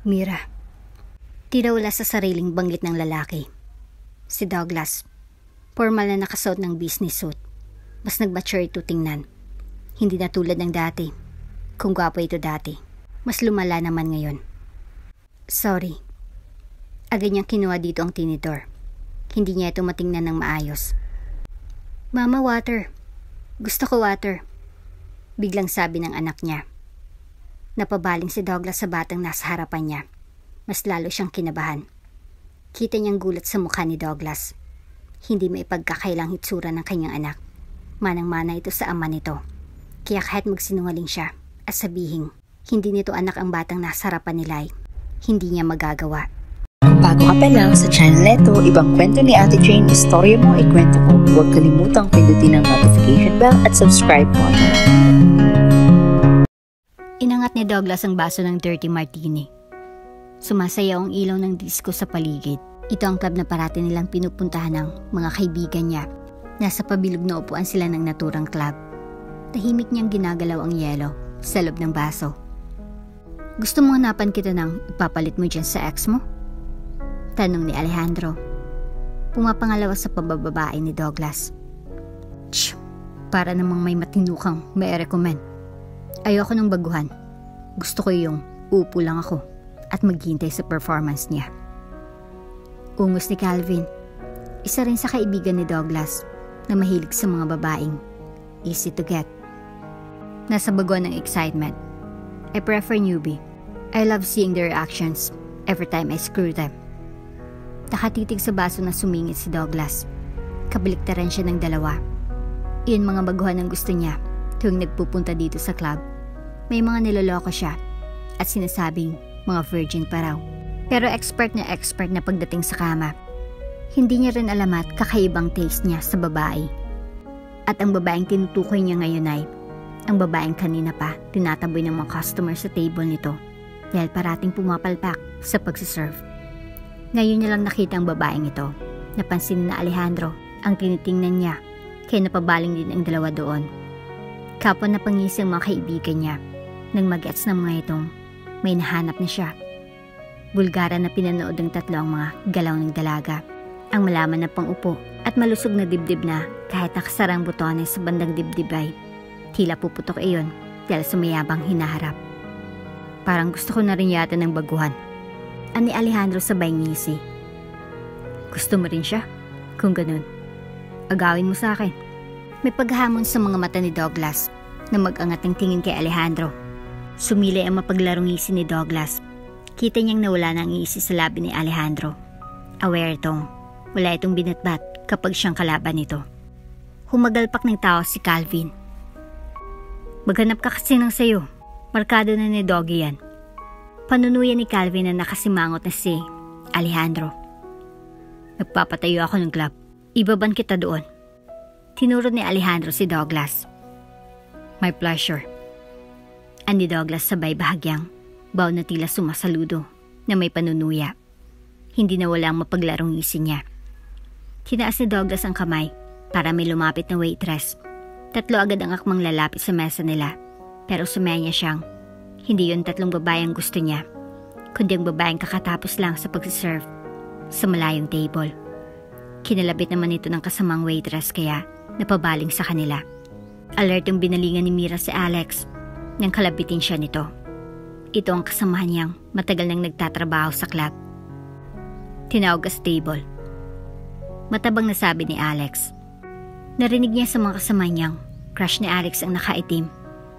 Mira. Tila wala sa sariling banggit ng lalaki. Si Douglas. Formal na nakasuot ng business suit. Mas nag-mature ito tingnan. Hindi na tulad ng dati. Kung gwapo ito dati. Mas lumala naman ngayon. Sorry. Agad niyang kinuha dito ang tinidor. Hindi niya ito matingnan ng maayos. Mama, water. Gusto ko water. Biglang sabi ng anak niya. Napabaling si Douglas sa batang nasa harapan niya. Mas lalo siyang kinabahan. Kita niyang gulat sa mukha ni Douglas. Hindi maipagkakailang hitsura ng kanyang anak. Manang-mana ito sa ama nito. Kaya kahit magsinungaling siya at sabihin, hindi nito anak ang batang nasa harapan nila, hindi niya magagawa. Kung bago ka pa lang sa channel neto, ibang kwento ni Ate Jane, istorya mo, ikwento ko. Huwag kalimutang pindutin ang notification bell at subscribe button. Inangat ni Douglas ang baso ng dirty martini. Sumasayaw ang ilaw ng disco sa paligid. Ito ang club na parati nilang pinupuntahan ng mga kaibigan niya. Nasa pabilog na upuan sila ng naturang club. Tahimik niyang ginagalaw ang yelo sa loob ng baso. Gusto mo hanapan kita ng ipapalit mo dyan sa ex mo? Tanong ni Alejandro. Pumapangalawa sa pabababae ni Douglas. Tsh, para namang may matinukang may recommend. Ayoko ng baguhan. Gusto ko yung upo lang ako at maghintay sa performance niya. Ungos ni Calvin. Isa rin sa kaibigan ni Douglas na mahilig sa mga babaeng easy to get. Nasa baguhan ng excitement. I prefer newbie. I love seeing their reactions every time I screw them. Nakatitig sa baso na sumingit si Douglas. Kabaliktaran siya ng dalawa. Iyon mga baguhan ang gusto niya tuwing nagpupunta dito sa club. May mga niloloko siya at sinasabing mga virgin pa raw. Pero expert na pagdating sa kama. Hindi niya rin alam at kakaibang taste niya sa babae. At ang babaeng tinutukoy niya ngayon ay ang babaeng kanina pa tinataboy ng mga customer sa table nito dahil parating pumapalpak sa pagsiserve. Ngayon niya lang nakita ang babaeng ito. Napansin na Alejandro ang tinitingnan niya kaya napabaling din ang dalawa doon. Kapwa na pangisi ang mga kaibigan niya nang mag-gets ng mga itong may nahanap na siya. Bulgara na pinanood ng tatlo ang mga galaw ng dalaga. Ang malaman na pang-upo at malusog na dibdib na kahit nakasarang butones sa bandang dibdib ay tila puputok iyon dahil sa mayabang hinaharap. Parang gusto ko na rin yata ng baguhan. Ani Alejandro sabay ngisi. Gusto mo rin siya? Kung ganun, agawin mo sa akin. May paghamon sa mga mata ni Douglas na mag-angat ng tingin kay Alejandro. Sumilay ang mapaglarong ngisi ni Douglas. Kita niyang nawala ng ngisi sa labi ni Alejandro. Aware wala itong binatbat kapag siyang kalaban nito. Humagalpak ng tao si Calvin. Maghanap ka kasi ng sayo. Markado na ni Doggy yan. Panunuyan ni Calvin na nakasimangot na si Alejandro. Nagpapatayo ako ng club. Ibaban kita doon. Tinuro ni Alejandro si Douglas. My pleasure. Ani Douglas sabay bahagyang baw na tila sumasaludo na may panunuya. Hindi na wala ang mapaglarong ngisi niya. Tinaas ni Douglas ang kamay para may lumapit na waitress. Tatlo agad ang akmang lalapit sa mesa nila. Pero sumaya niya siyang hindi yun tatlong babae ang gusto niya, kundi ang babaeng kakatapos lang sa pagsiserve sa malayong table. Kinalabit naman ito ng kasamang waitress kaya napabaling sa kanila. Alert yung binalingan ni Mira si Alex nang kalabitin siya nito. Ito ang kasamahan niyang matagal nang nagtatrabaho sa club. Tinawag sa table. Matabang nasabi ni Alex. Narinig niya sa mga kasama niyang crush ni Alex ang nakaitim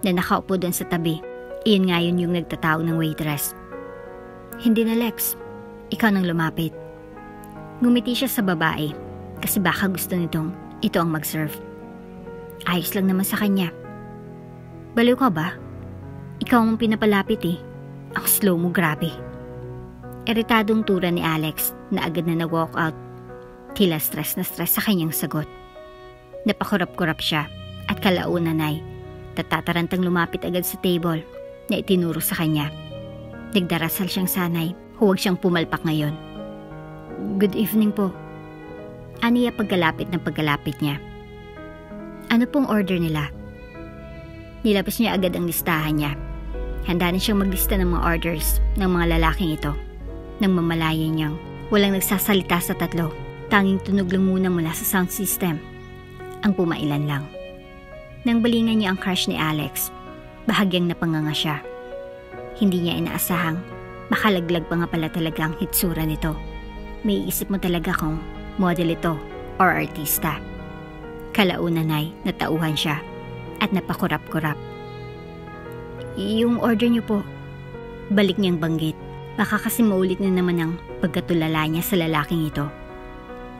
na nakaupo doon sa tabi. Iyon nga yun yung nagtatawag ng waitress. Hindi na Lex, ikaw nang lumapit. Ngumiti siya sa babae kasi baka gusto nitong ito ang mag-serve. Ayos lang naman sa kanya. Baliw ka ba? Ikaw ang pinapalapit eh. Ang slow mo, grabe. Iritadong tura ni Alex na agad na nag-walk out. Tila stress na stress sa kanyang sagot. Napakurap-kurap siya at kalaunan ay tatatarantang lumapit agad sa table na itinuro sa kanya. Nagdarasal siyang sanay, huwag siyang pumalpak ngayon. Good evening po. Aniya pagkalapit niya. Ano pong order nila? Nilabas niya agad ang listahan niya. Handa na siyang maglista ng mga orders ng mga lalaking ito. Nang mamalayan niyang walang nagsasalita sa tatlo, tanging tunog lang muna mula sa sound system. Ang pumailan lang. Nang balingan niya ang crush ni Alex, bahagyang napanganga siya. Hindi niya inaasahang makalaglag pa nga pala talaga ang hitsura nito. May isip mo talaga kung model ito or artista. Kalaunan ay natauhan siya at napakurap-kurap. Yung order niyo po. Balik niyang banggit. Baka kasi maulit na naman ang pagkatulala niya sa lalaking ito.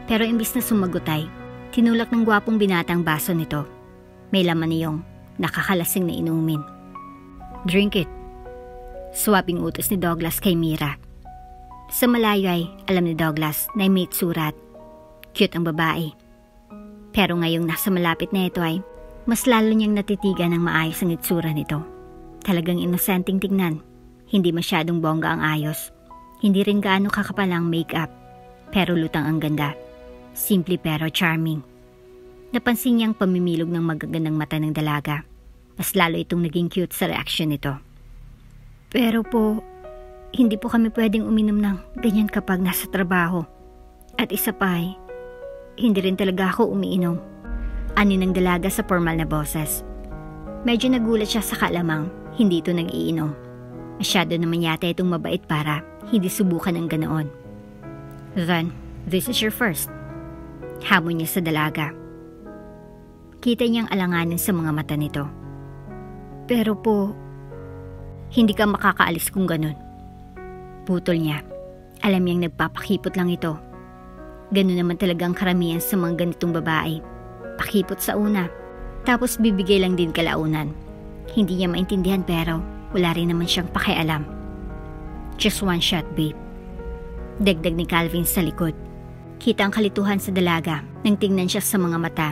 Pero imbis na sumagot ay, tinulak ng gwapong binatang baso nito. May laman niyong nakakalasing na inumin. Drink it. Swaping utos ni Douglas kay Mira. Sa malayo ay alam ni Douglas na may surat. Cute ang babae. Pero ngayong nasa malapit na ito ay, mas lalo niyang natitigan ng maayos ang itsura nito. Talagang inosenteng tignan. Hindi masyadong bongga ang ayos. Hindi rin gaano kakapal ang makeup. Pero lutang ang ganda. Simple pero charming. Napansin niyang pamimilog ng magagandang mata ng dalaga. Mas lalo itong naging cute sa reaksyon nito. Pero po, hindi po kami pwedeng uminom ng ganyan kapag nasa trabaho. At isa pa ay, hindi rin talaga ako umiinom. Ani ng dalaga sa formal na boses. Medyo nagulat siya sa kalamang hindi ito nag-iinom. Masyado naman yata itong mabait para hindi subukan ang ganoon. Then, this is your first. Hamon niya sa dalaga. Kita niyang alanganin sa mga mata nito. Pero po, hindi ka makakaalis kung ganun. Putol niya. Alam niyang nagpapakipot lang ito. Ganun naman talagang karamihan sa mga ganitong babae. Pakipot sa una, tapos bibigay lang din kalaunan. Hindi niya maintindihan pero wala rin naman siyang pakialam. Just one shot, babe. Dagdag ni Calvin sa likod. Kita ang kalituhan sa dalaga nang tingnan siya sa mga mata.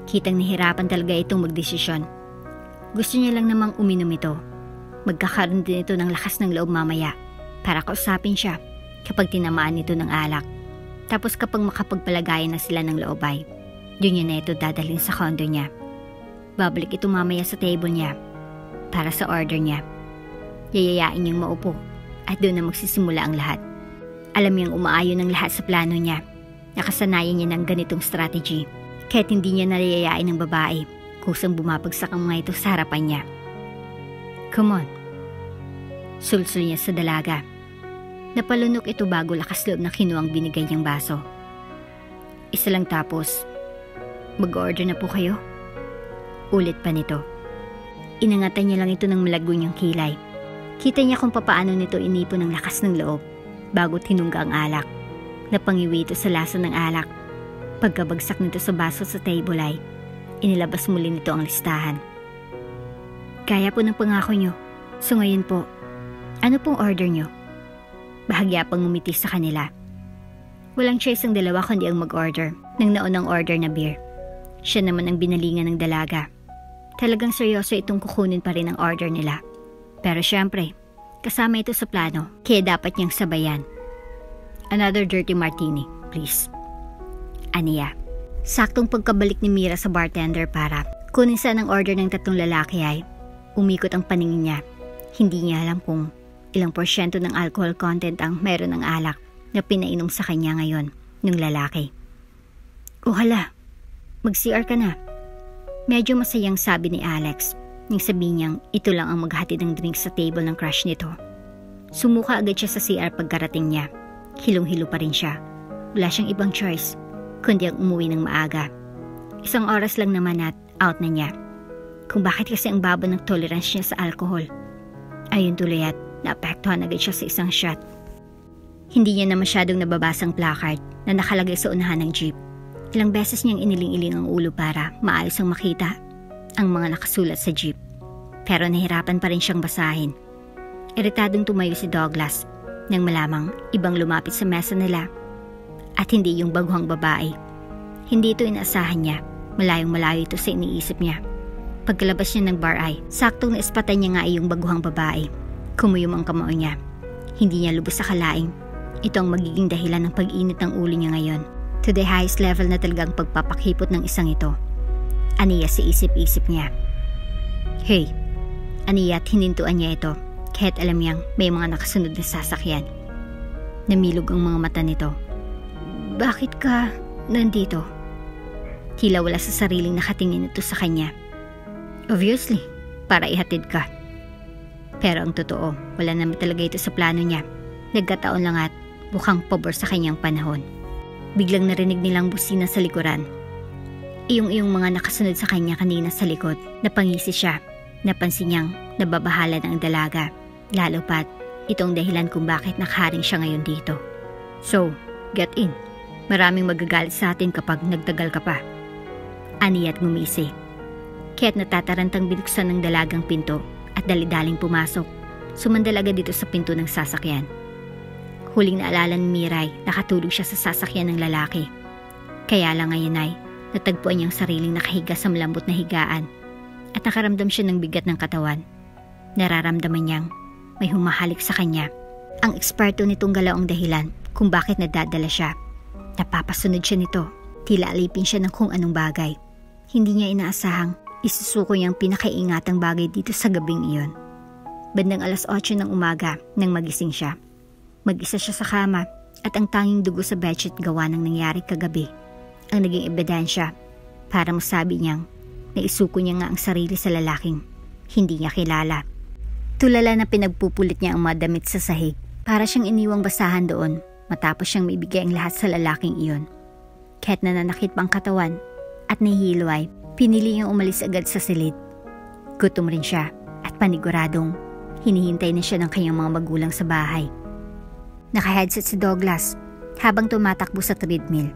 Kitang nahirapan talaga itong magdesisyon. Gusto niya lang namang uminom ito. Magkakaroon din ito ng lakas ng loob mamaya para kausapin siya kapag tinamaan nito ng alak. Tapos kapag makapagpalagayan na sila ng loob ay, doon niya na ito dadalhin sa condo niya. Babalik ito mamaya sa table niya para sa order niya. Yayayain niyang maupo at doon na magsisimula ang lahat. Alam niyang umaayon ng lahat sa plano niya. Nakasanayan niya ng ganitong strategy. Kahit hindi niya nalayayain ng babae, kusang bumabagsak ang mga ito sa harapan niya. Come on. Sulsul niya sa dalaga. Napalunok ito bago lakas loob na kinuwang binigay niyang baso. Isa lang tapos, mag-order na po kayo? Ulit pa nito. Inangatan niya lang ito ng malago niyang kilay. Kita niya kung papaano nito inipon ng lakas ng loob bago tinungga ang alak. Napangiwi ito sa lasa ng alak. Pagkabagsak nito sa baso sa table ay, inilabas muli nito ang listahan. Kaya po ng pangako niyo. So ngayon po, ano pong order niyo? Bahagya pang ngumiti sa kanila. Walang choice ang dalawa kundi ang mag-order ng naunang order na beer. Siya naman ang binalingan ng dalaga. Talagang seryoso itong kukunin pa rin ang order nila. Pero syempre, kasama ito sa plano kaya dapat niyang sabayan. Another dirty martini, please. Aniya. Saktong pagkabalik ni Mira sa bartender para kunin sa ng order ng tatlong lalaki ay umikot ang paningin niya. Hindi niya alam kung ilang porsyento ng alcohol content ang meron ng alak na pinainom sa kanya ngayon ng lalaki. Oh hala, mag-CR ka na. Medyo masayang sabi ni Alex nang sabihin niyang ito lang ang maghatid ng drink sa table ng crush nito. Sumuka agad siya sa CR pagkarating niya. Hilong-hilo pa rin siya. Wala siyang ibang choice kundi ang umuwi ng maaga. Isang oras lang naman at out na niya. Kung bakit kasi ang baba ng tolerance niya sa alcohol. Ayun tuloy at naapektuhan agad siya sa isang shot. Hindi niya na masyadong nababasang placard na nakalagay sa unahan ng jeep. Ilang beses niyang iniling-iling ang ulo para maayos ang makita ang mga nakasulat sa jeep. Pero nahirapan pa rin siyang basahin. Iritadong tumayo si Douglas nang malamang ibang lumapit sa mesa nila at hindi yung baguhang babae. Hindi ito inaasahan niya. Malayong malayo ito sa iniisip niya. Pagkalabas niya ng bar ay saktong naispatan niya nga ay yung baguhang babae. Kumuyom ang kamao niya. Hindi niya lubos sa kalaing. Ito ang magiging dahilan ng pag-init ng ulo niya ngayon. To the highest level na talagang pagpapakipot ng isang ito. Aniya sa isip-isip niya. Hey, aniya at hinintuan niya ito Kahit alam niyang may mga nakasunod na sasakyan. Namilog ang mga mata nito. Bakit ka nandito? Tila wala sa sariling nakatingin ito sa kanya. Obviously, para ihatid ka. Pero ang totoo, wala naman talaga ito sa plano niya. Nagkataon lang at mukhang pabor sa kanyang panahon. Biglang narinig nilang busina sa likuran. Iyong mga nakasunod sa kanya kanina sa likod. Napangisi siya. Napansin niyang nababahala ng dalaga. Lalo pat, itong dahilan kung bakit nakaharing siya ngayon dito. So, get in. Maraming magagalit sa atin kapag nagtagal ka pa. Ani at ngumisi. Kaya't natatarantang binuksan ng dalagang pinto at dali-daling pumasok. Sumandal agad dito sa pinto ng sasakyan. Huling naalala ni Miray, nakatulog siya sa sasakyan ng lalaki. Kaya lang ngayon ay natagpuan niyang sariling nakahiga sa malambot na higaan at nakaramdam siya ng bigat ng katawan. Nararamdaman niyang may humahalik sa kanya. Ang eksperto nitong galaw ang dahilan kung bakit nadadala siya. Napapasunod siya nito. Tila alipin siya ng kung anong bagay. Hindi niya inaasahang isusuko niyang pinakaiingatang bagay dito sa gabing iyon. Bandang 8:00 ng umaga nang magising siya. Mag-isa siya sa kama at ang tanging dugo sa bedsheet gawa ng nangyari kagabi ang naging ebidensya para masabi niyang naisuko niya nga ang sarili sa lalaking hindi niya kilala. Tulala na pinagpupulit niya ang mga damit sa sahig para siyang iniwang basahan doon matapos siyang maibigay ang lahat sa lalaking iyon. Kahit nananakit pang katawan at nahihilo ay pinili niyang umalis agad sa silid. Gutom rin siya at paniguradong hinihintay na siya ng kanyang mga magulang sa bahay. Naka-headset si Douglas habang tumatakbo sa treadmill.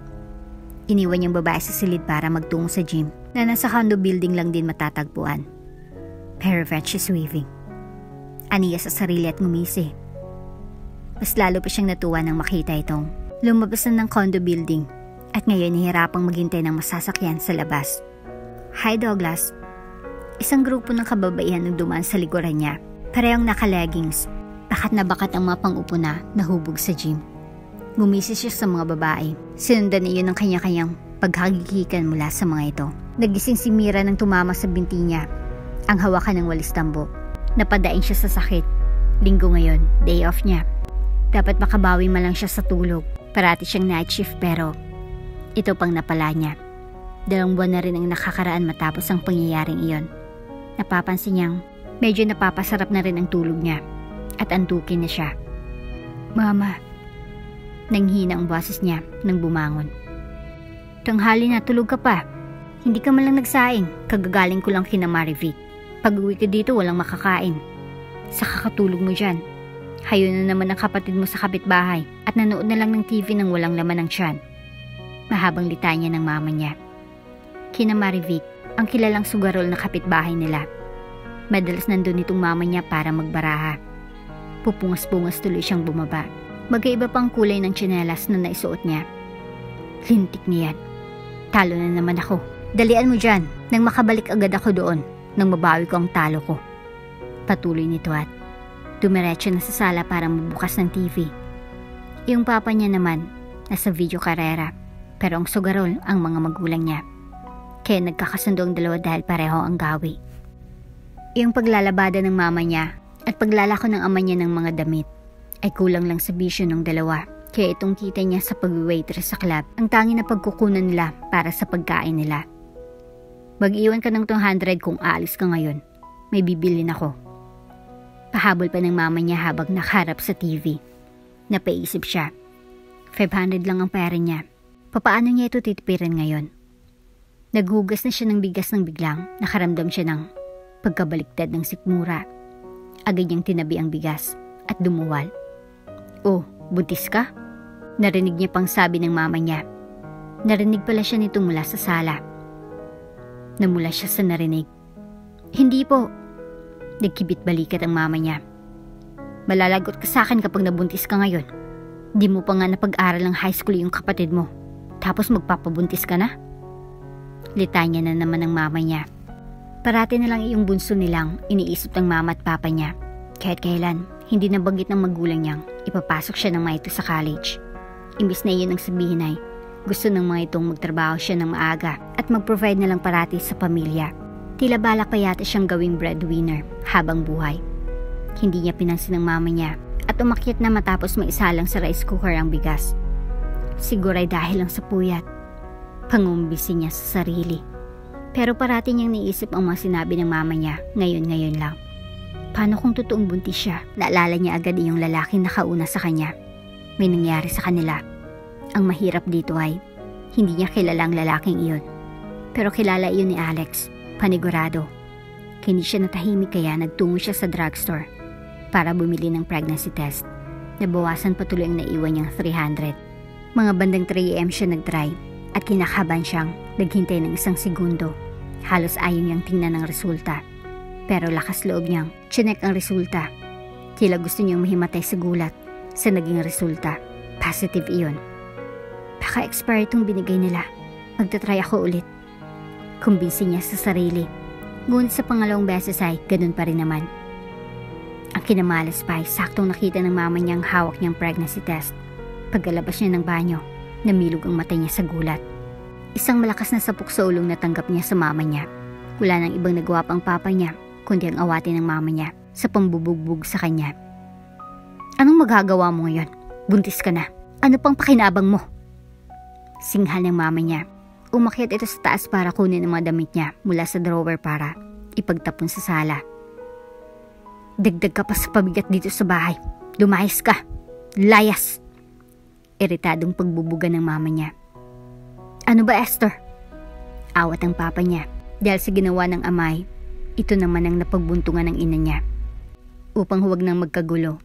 Iniwan niyang babae sa silid para magtungo sa gym na nasa condo building lang din matatagpuan. Perfect she's weaving. Aniya sa sarili at ngumisi. Mas lalo pa siyang natuwa nang makita itong lumabas na ng condo building at ngayon nahihirapang maghintay ng masasakyan sa labas. Hi Douglas. Isang grupo ng kababaihan ang dumaan sa likuran niya. Parehong naka-leggings. Bakat na bakat ang mga pang-upo na nahubog sa gym. Ngumisi siya sa mga babae. Sinundan iyon ng kanya-kanyang paghagigikan mula sa mga ito. Nagising si Mira nang tumama sa binti niya. Ang hawakan ng walis tambo. Napadaing siya sa sakit. Linggo ngayon, day off niya. Dapat makabawi man lang siya sa tulog. Parati siyang night shift pero ito pang napala niya. 2 buwan na rin ang nakakaraan matapos ang pangyayaring iyon. Napapansin niyang medyo napapasarap na rin ang tulog niya at antukin na siya. Mama, nanghina ang boses niya nang bumangon. Tanghali na, tulog ka pa. Hindi ka man lang nagsaing, kagagaling ko lang kina Marivic. Pag-uwi ko dito walang makakain. Sa kakatulog mo dyan. Hayo na naman ang kapatid mo sa kapitbahay at nanood na lang ng TV nang walang laman ng tiyan. Mahabang litanya ng mama niya. Kina Marivic, ang kilalang sugarol na kapitbahay nila. Madalas nandun itong mama niya para magbaraha. Pupungas-pungas tuloy siyang bumaba. Magkaiba pang kulay ng tsinelas na naisuot niya. Lintik niyan. Talo na naman ako. Dalian mo dyan nang makabalik agad ako doon nang mabawi ko ang talo ko. Patuloy nito at dumiretso na sa sala para mabukas ng TV. Yung papa niya naman nasa video karera pero ang sugarol ang mga magulang niya. Kaya nagkakasundo ang dalawa dahil pareho ang gawi. Yung paglalabada ng mama niya at paglalako ng ama niya ng mga damit ay kulang lang sa bisyo ng dalawa. Kaya itong kita niya sa pag-waitress sa club ang tanging na pagkukunan nila para sa pagkain nila. Mag-iwan ka ng 200 kung aalis ka ngayon. May bibilin ako. Pahabol pa ng mama niya habang nakaharap sa TV. Napaisip siya. 500 lang ang pera niya. Papaano niya ito titipirin ngayon? Naghugas na siya ng bigas ng biglang nakaramdam siya ng pagkabaliktad ng sikmura. Agad niyang tinabi ang bigas at dumuwal. Oh, buntis ka? Narinig niya pang sabi ng mama niya. Narinig pala siya nito mula sa sala. Namula siya sa narinig. Hindi po. Nagkibit balikat ang mama niya. Malalagot ka sa akin kapag nabuntis ka ngayon. Di mo pa nga napag-aral ng high school yung kapatid mo. Tapos magpapabuntis ka na? Litanya na naman ng mama niya. Parati na lang iyong bunso nilang iniisip ng mama at papa niya. Kahit kailan, hindi nabanggit ng magulang niyang ipapasok siya ng mga ito sa college. Imbis na iyon ang sabihin ay gusto ng mga itong magtrabaho siya ng maaga at mag-provide na lang parati sa pamilya. Tila balak pa yata siyang gawing breadwinner habang buhay. Hindi niya pinansin ng mama niya at umakyat na matapos maisalang sa rice cooker ang bigas. Siguro ay dahil lang sa puyat. Pangumbisi niya sa sarili. Pero parati niyang niisip ang mga sinabi ng mama niya ngayon lang. Paano kung totoong buntis siya? Naalala niya agad yung lalaking nakauna sa kanya. May nangyari sa kanila. Ang mahirap dito ay hindi niya kilala ang lalaking iyon. Pero kilala iyon ni Alex, panigurado. Hindi siya natahimik kaya nagtungo siya sa drugstore para bumili ng pregnancy test. Nabawasan patuloy ang naiwan niyang 300. Mga bandang 3 AM siya nag-drive at kinakabahan siyang naghintay ng 1 segundo. Halos ayaw niyang tingnan ang resulta. Pero lakas loob niyang chinek ang resulta. Tila gusto niyang mahimatay sa gulat sa naging resulta. Positive iyon. Baka expired itong binigay nila. Magtatry ako ulit. Kumbinsi niya sa sarili. Ngunit sa pangalawang beses ay ganun pa rin naman. Ang kinamalas pa ay saktong nakita ng mama niyang hawak niyang pregnancy test. Pagkalabas niya ng banyo, namilog ang mata niya sa gulat. Isang malakas na sapok sa ulong na tanggap niya sa mama niya. Wala nang ibang nagawa pang papa niya, kundi ang awatin ng mama niya sa pambubugbog sa kanya. Anong magagawa mo ngayon? Buntis ka na. Ano pang pakinabang mo? Singhal ng mama niya. Umakyat ito sa taas para kunin ang mga damit niya mula sa drawer para ipagtapon sa sala. Dagdag ka pa sa pabigat dito sa bahay. Lumayas ka. Layas! Iritadong pagbubuga ng mama niya. Ano ba, Esther? Awat ang papa niya. Dahil sa ginawa ng amay, ito naman ang napagbuntungan ng ina niya. Upang huwag nang magkagulo,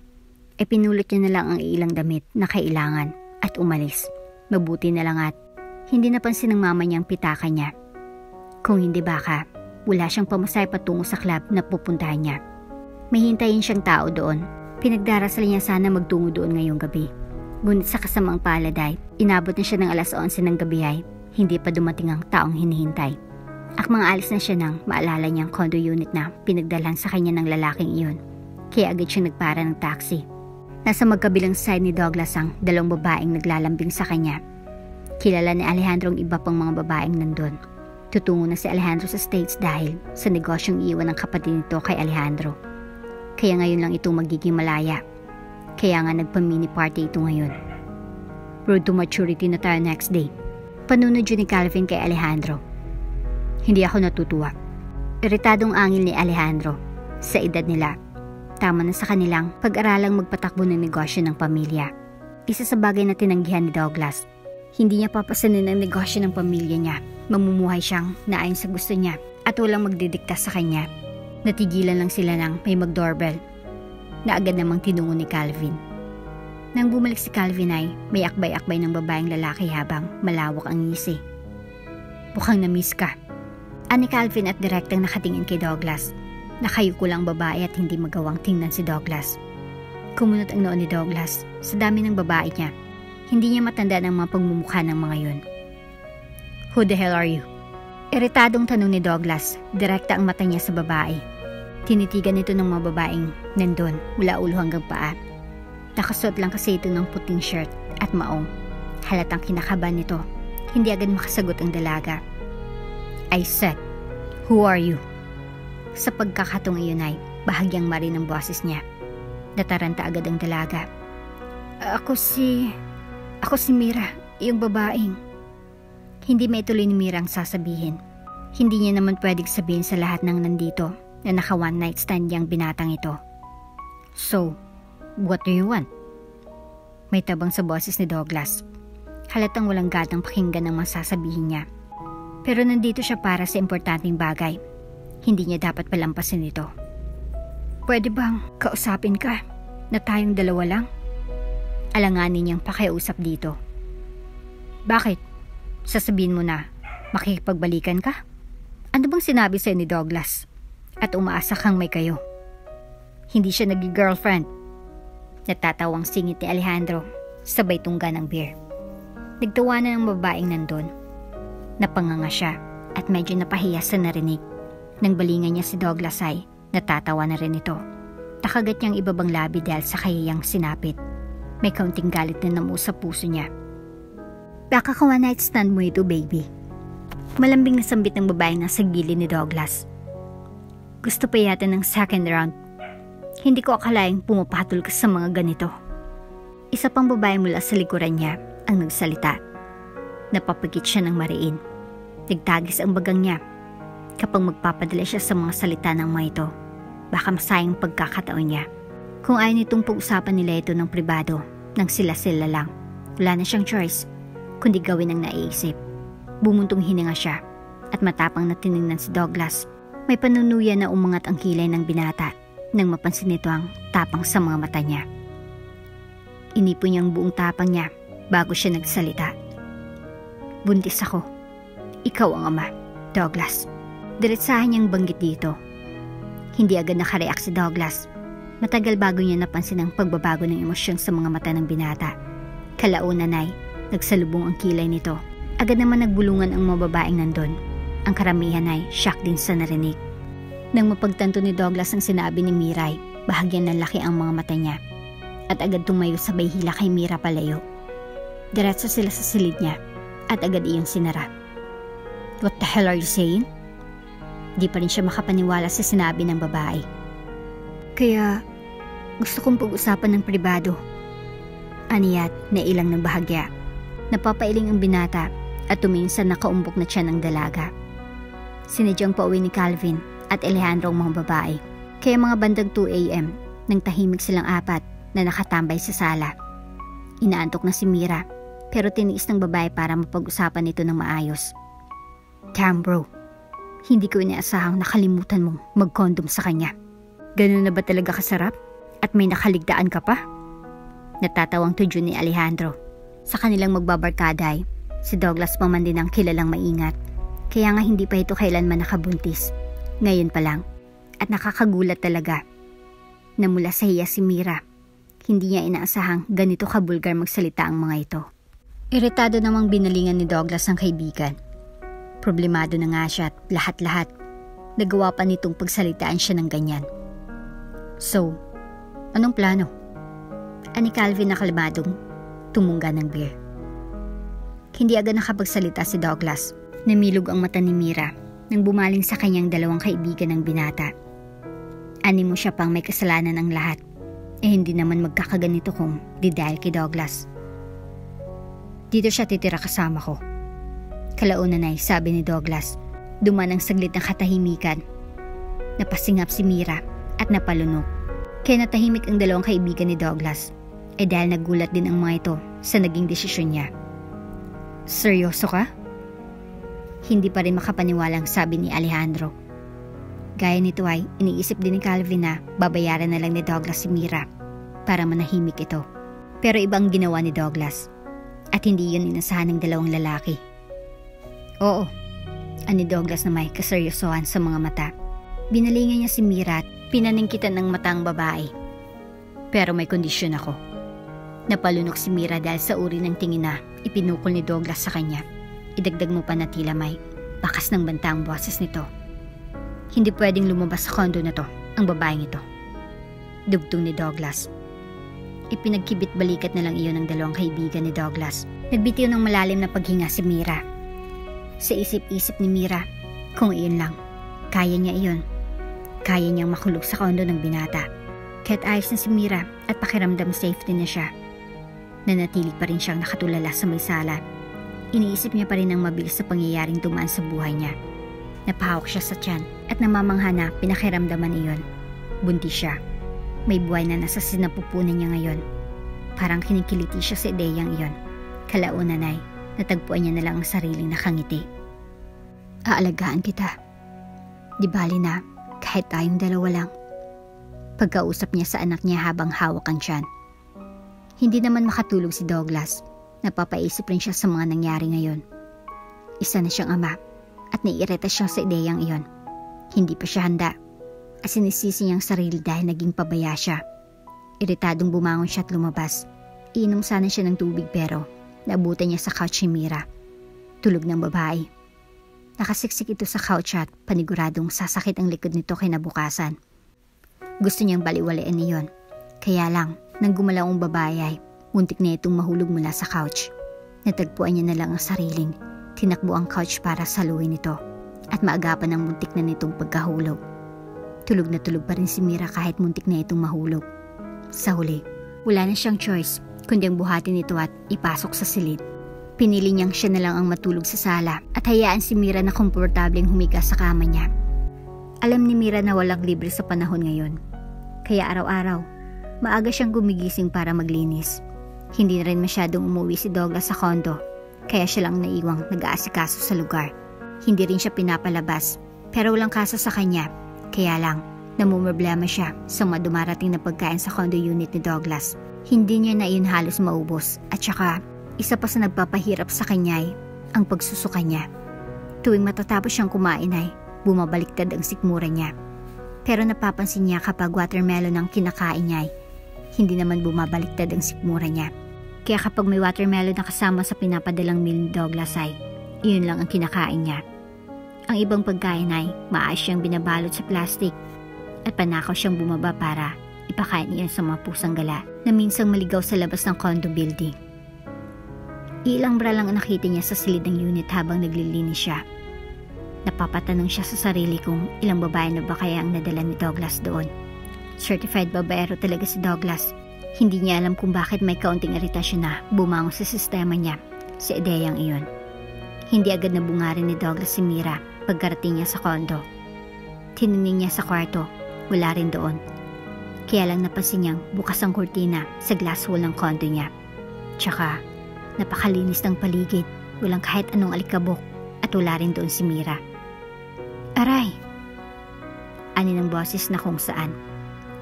pinulot niya na lang ang ilang damit na kailangan at umalis. Mabuti na lang at hindi napansin ng mama niya ang pitaka niya. Kung hindi baka, wala siyang pamasay patungo sa club na pupuntahan niya. May hintayin siyang tao doon. Pinagdarasal niya sana magtungo doon ngayong gabi. Ngunit sa kasamang palad ay, inabot na siya ng alas 11 ng gabi ay, hindi pa dumating ang taong hinihintay. Akmang alis na siya nang maalala niyang condo unit na pinagdalhan sa kanya ng lalaking iyon. Kaya agad siyang nagpara ng taxi. Nasa magkabilang side ni Douglas ang 2 babaeng naglalambing sa kanya. Kilala ni Alejandro ang iba pang mga babaeng nandun. Tutungo na si Alejandro sa States dahil sa negosyong iwan ng kapatid nito kay Alejandro. Kaya ngayon lang itong magiging malaya. Kaya nga nagpa-mini party ito ngayon. Road to maturity na tayo next day. Panunod yun ni Calvin kay Alejandro. Hindi ako natutuwa. Iritadong angil ni Alejandro. Sa edad nila, tama na sa kanilang pag-aralang magpatakbo ng negosyo ng pamilya. Isa sa bagay na tinanggihan ni Douglas. Hindi niya papasanin ang negosyo ng pamilya niya. Mamumuhay siyang naayon sa gusto niya at walang magdidikta sa kanya. Natigilan lang sila ng may mag-doorbell na agad namang tinungo ni Calvin. Nang bumalik si Calvin ay may akbay-akbay ng babaeng lalaki habang malawak ang ngisi. Mukhang na-miss ka. Ani Calvin at direktang nakatingin kay Douglas. Nakayuko lang babae at hindi magawang tingnan si Douglas. Kumunot ang noon ni Douglas sa dami ng babae niya. Hindi niya matanda ng mga pagmumukha ng mga yun. Who the hell are you? Iritadong tanong ni Douglas, direkta ang mata niya sa babae. Tinitigan nito ng mga babaeng nandun mula ulo hanggang paa. Nakasuot lang kasi ito ng puting shirt at maong. Halatang kinakabahan nito. Hindi agad makasagot ang dalaga. I said, who are you? Sa pagkakatong iyon ay bahagyang marin ang boses niya. Nataranta agad ang dalaga. Ako si Mira, yung babaeng. Hindi maituloy ni Mira ang sasabihin. Hindi niya naman pwedeng sabihin sa lahat ng nandito na naka one night stand niyang binatang ito. So, what do you want? May tabang sa boses ni Douglas. Halatang walang gatang pakinggan ang masasabihin niya. Pero nandito siya para sa importanteng bagay. Hindi niya dapat palampasin ito. Pwede bang kausapin ka na tayong dalawa lang? Alanganin niyang pakiusap dito. Bakit? Sasabihin mo na makikipagbalikan ka? Ano bang sinabi sa'yo ni Douglas? At umaasa kang may kayo. Hindi siya nag-girlfriend. Natatawang singit ni Alejandro, sabay tungga ng beer. Nagtawanan ng babaeng nandun. Napanganga siya at medyo napahiya sa narinig. Nang balingan niya si Douglas ay natatawa na rin ito. Nakagat niyang ibabang labi dahil sa kayayang sinapit. May kaunting galit na namuo sa puso niya. Baka ka one night stand mo ito, baby. Malambing na sambit ng babaeng nasa gilid ni Douglas. Gusto pa yata ng second round. Hindi ko akalaing pumapatol ka sa mga ganito. Isa pang babae mula sa likuran niya ang nagsalita. Napapagit siya ng mariin. Nagtagis ang bagang niya. Kapag magpapadala siya sa mga salita ng mga ito, baka masayang pagkakataon niya. Kung ayaw nitong pag-usapan nila ito ng pribado, nang sila-sila lang, wala na siyang choice, kundi gawin ang naiisip. Bumuntong hininga siya, at matapang na tinignan si Douglas. May panunuya na umangat ang kilay ng binata, nang mapansin nito ang tapang sa mga mata niya. Inipon niya ang buong tapang niya, bago siya nagsalita. Buntis ako. Ikaw ang ama, Douglas. Diretsahan niyang banggit dito. Hindi agad nakareact si Douglas. Matagal bago niya napansin ang pagbabago ng emosyon sa mga mata ng binata. Kalaunan ay nagsalubong ang kilay nito. Agad naman nagbulungan ang mga babaeng nandun. Ang karamihan ay shock din sa narinig. Nang mapagtanto ni Douglas ang sinabi ni Miray, bahagyan ng laki ang mga mata niya. At agad tumayo sabay hila kay Mira palayo. Diretso sila sa silid niya at agad iyong sinara. What the hell are you saying? Di pa rin siya makapaniwala sa sinabi ng babae. Kaya gusto kong pag-usapan ng pribado. Aniyat na ilang ng bahagya. Napapailing ang binata at tumingin sa nakaumbok na tiyan ng dalaga. Sinadyang pauwi ni Calvin at Alejandro ang mga babae. Kaya mga bandang 2 a.m. nang tahimik silang apat na nakatambay sa sala. Inaantok na si Mira pero tiniis ng babae para mapag-usapan ito ng maayos. Damn bro, hindi ko inaasahang nakalimutan mong mag-condom sa kanya. Ganun na ba talaga kasarap? At may nakaligtaan ka pa? Natatawang tudyo ni Alejandro. Sa kanilang magbabarkaday, si Douglas pa man din ang kilalang maingat. Kaya nga hindi pa ito kailanman nakabuntis. Ngayon pa lang. At nakakagulat talaga na mula sa hiya si Mira. Hindi niya inaasahang ganito kabulgar magsalita ang mga ito. Iritado namang binalingan ni Douglas ang kaibigan. Problemado na nga siya at lahat-lahat. Nagawa pa nitong pagsalitaan siya ng ganyan. So, anong plano? Ani Calvin na kalmadong tumungga ng beer. Hindi agad nakapagsalita si Douglas. Namilog ang mata ni Mira nang bumaling sa kanyang dalawang kaibigan ng binata. Ani mo siya pang may kasalanan ang lahat. Hindi naman magkakaganito kung di dahil kay Douglas. Dito siya titira kasama ko. Kalaunan ay sabi ni Douglas. Duman ang saglit ng katahimikan. Napasingap si Mira at napalunok. Kaya natahimik ang dalawang kaibigan ni Douglas. Dahil nagulat din ang mga ito sa naging desisyon niya. Seryoso ka? Hindi pa rin makapaniwalang sabi ni Alejandro. Gaya nito ay iniisip din ni Calvin na babayaran na lang ni Douglas si Mira para manahimik ito. Pero ibang ginawa ni Douglas at hindi yun inasahan ng dalawang lalaki. Oo, ani Douglas na may kaseryosohan sa mga mata. Binalingan niya si Mira at pinaningkitan ng matang babae. Pero may kondisyon ako. Napalunok si Mira dahil sa uri ng tingin na ipinukol ni Douglas sa kanya. Idagdag mo pa na tila may bakas ng banta ang boses nito. Hindi pwedeng lumabas sa kondo na to ang babaeng ito. Dugtong ni Douglas. Ipinagkibit balikat na lang iyon ng dalawang kaibigan ni Douglas. Nagbitiw ng malalim na paghinga si Mira. Sa isip-isip ni Mira, kung iyon lang, kaya niya iyon. Kaya niyang makulog sa kondo ng binata. Kaya't ayos na si Mira at pakiramdam safety na siya. Nanatili pa rin siyang nakatulala sa may sala. Iniisip niya pa rin ang mabilis sa pangyayaring dumaan sa buhay niya. Napahawak siya sa tiyan at namamangha na pinakiramdaman iyon. Buntis siya. May buhay na nasa sinapupunan niya ngayon. Parang kinikiliti siya sa ideyang iyon. Kalaunan ay natagpuan niya na lang ang sariling nakangiti. Aalagaan kita. Di bali na kahit tayong dalawa lang. Pagkausap niya sa anak niya habang hawak ang tiyan. Hindi naman makatulog si Douglas. Napapaisip rin siya sa mga nangyari ngayon. Isa na siyang ama at naiirita siya sa ideyang iyon. Hindi pa siya handa at sinisisi niyang sarili dahil naging pabaya siya. Iritadong bumangon siya at lumabas. Iinom sana siya ng tubig pero naabutan niya sa couch ni Mira. Tulog ng babae. Nakasiksik ito sa couch at paniguradong sasakit ang likod nito kinabukasan. Gusto niyang baliwalain niyon. Kaya lang, nang gumalaw ang babae ay muntik na itong mahulog mula sa couch. Natagpuan niya na lang ang sariling tinakbo ang couch para saluhin ito at maagapan ang muntik na nitong pagkahulog. Tulog na tulog pa rin si Mira kahit muntik na itong mahulog. Sa huli, wala na siyang choice kundi ang buhatin ito at ipasok sa silid. Pinili niyang siya na lang ang matulog sa sala at hayaan si Mira na komportableng humiga sa kama niya. Alam ni Mira na walang libre sa panahon ngayon. Kaya araw-araw, maaga siyang gumigising para maglinis. Hindi na rin masyadong umuwi si Douglas sa condo, kaya siya lang naiwang nag-aasikaso sa lugar. Hindi rin siya pinapalabas, pero walang kaso sa kanya. Kaya lang, namumroblema siya sa mga dumarating na pagkain sa condo unit ni Douglas. Hindi niya na iyon halos maubos at saka isa pa sa nagpapahirap sa kanya ay ang pagsusuka niya. Tuwing matatapos siyang kumain ay bumabaliktad ang sikmura niya. Pero napapansin niya kapag watermelon ang kinakain niya ay hindi naman bumabaliktad ang sikmura niya. Kaya kapag may watermelon na kasama sa pinapadalang meal ni Douglas ay iyon lang ang kinakain niya. Ang ibang pagkain ay maayos siyang binabalot sa plastic at panakaw siyang bumaba para ipakain iyon sa mga pusang gala na minsang maligaw sa labas ng condo building. Ilang bra lang ang nakita niya sa silid ng unit habang naglilinis siya. Napapatanong siya sa sarili kung ilang babae na ba kaya ang nadala ni Douglas doon. Certified babaero talaga si Douglas. Hindi niya alam kung bakit may kaunting iritasyon na bumangon sa sistema niya sa ideyang iyon. Hindi agad nabungarin ni Douglas si Mira pagkarating niya sa condo. Tiningin niya sa kwarto, wala rin doon. Kaya lang napansin niyang bukas ang kurtina sa glass wall ng condo niya. Tsaka, napakalinis ng paligid, walang kahit anong alikabok at wala rin doon si Mira. Aray! Ani ng boses na kung saan.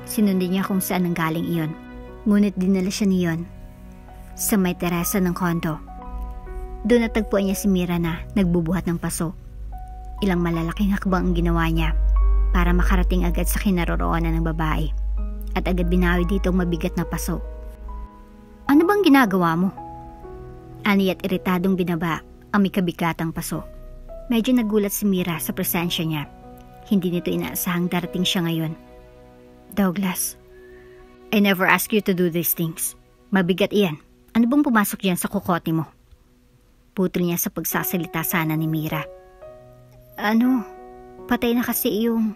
Sinundin niya kung saan nanggaling iyon. Ngunit dinala siya niyon sa may terasa ng condo. Doon natagpuan niya si Mira na nagbubuhat ng paso. Ilang malalaking hakbang ang ginawa niya para makarating agad sa kinaroroonan ng babae at agad binawi dito ang mabigat na paso. Ano bang ginagawa mo? Ani at iritadong binaba ang may kabikatang paso. Medyo nagulat si Mira sa presensya niya. Hindi nito inaasahang darating siya ngayon. Douglas, I never asked you to do these things. Mabigat iyan. Ano bang pumasok diyan sa kukote mo? Putol niya sa pagsasalita sana ni Mira. Ano? Patay na kasi iyong...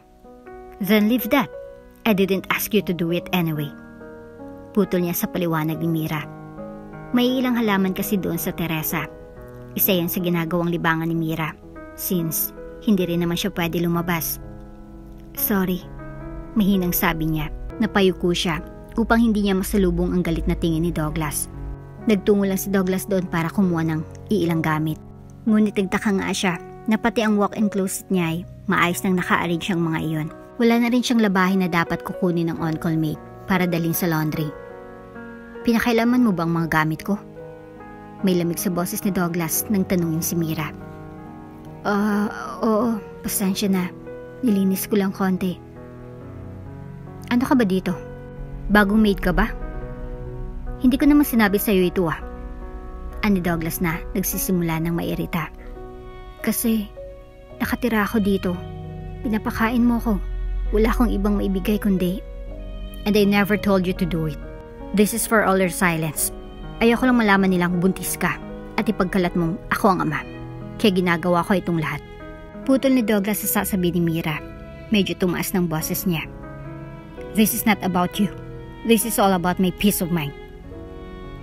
Then leave that. I didn't ask you to do it anyway. Putol niya sa paliwanag ni Mira. May ilang halaman kasi doon sa teresa. Isa yan sa ginagawang libangan ni Mira since hindi rin naman siya pwede lumabas. Sorry, mahinang sabi niya. Napayuko siya upang hindi niya masalubong ang galit na tingin ni Douglas. Nagtungo lang si Douglas doon para kumuha ng iilang gamit. Ngunit nagtaka nga siya na pati ang walk-in closet niya ay maayos nang naka-arrange ang mga iyon. Wala na rin siyang labahin na dapat kukunin ng on-call maid para dalhin sa laundry. Pinakailaman mo bang mga gamit ko? May lamig sa boses ni Douglas nang tanungin si Mira. Oo, pasensya na. Nilinis ko lang konti. Ano ka ba dito? Bagong maid ka ba? Hindi ko naman sinabi sa'yo ito Ani Douglas na nagsisimula ng mairita. Kasi nakatira ako dito. Pinapakain mo ko. Wala akong ibang maibigay kundi. And I never told you to do it. This is for all your silence. Ayoko lang malaman nilang buntis ka at ipagkalat mong ako ang ama. Kaya ginagawa ko itong lahat. Putol ni Douglas sa sasabi ni Mira. Medyo tumaas ng boses niya. This is not about you. This is all about my peace of mind.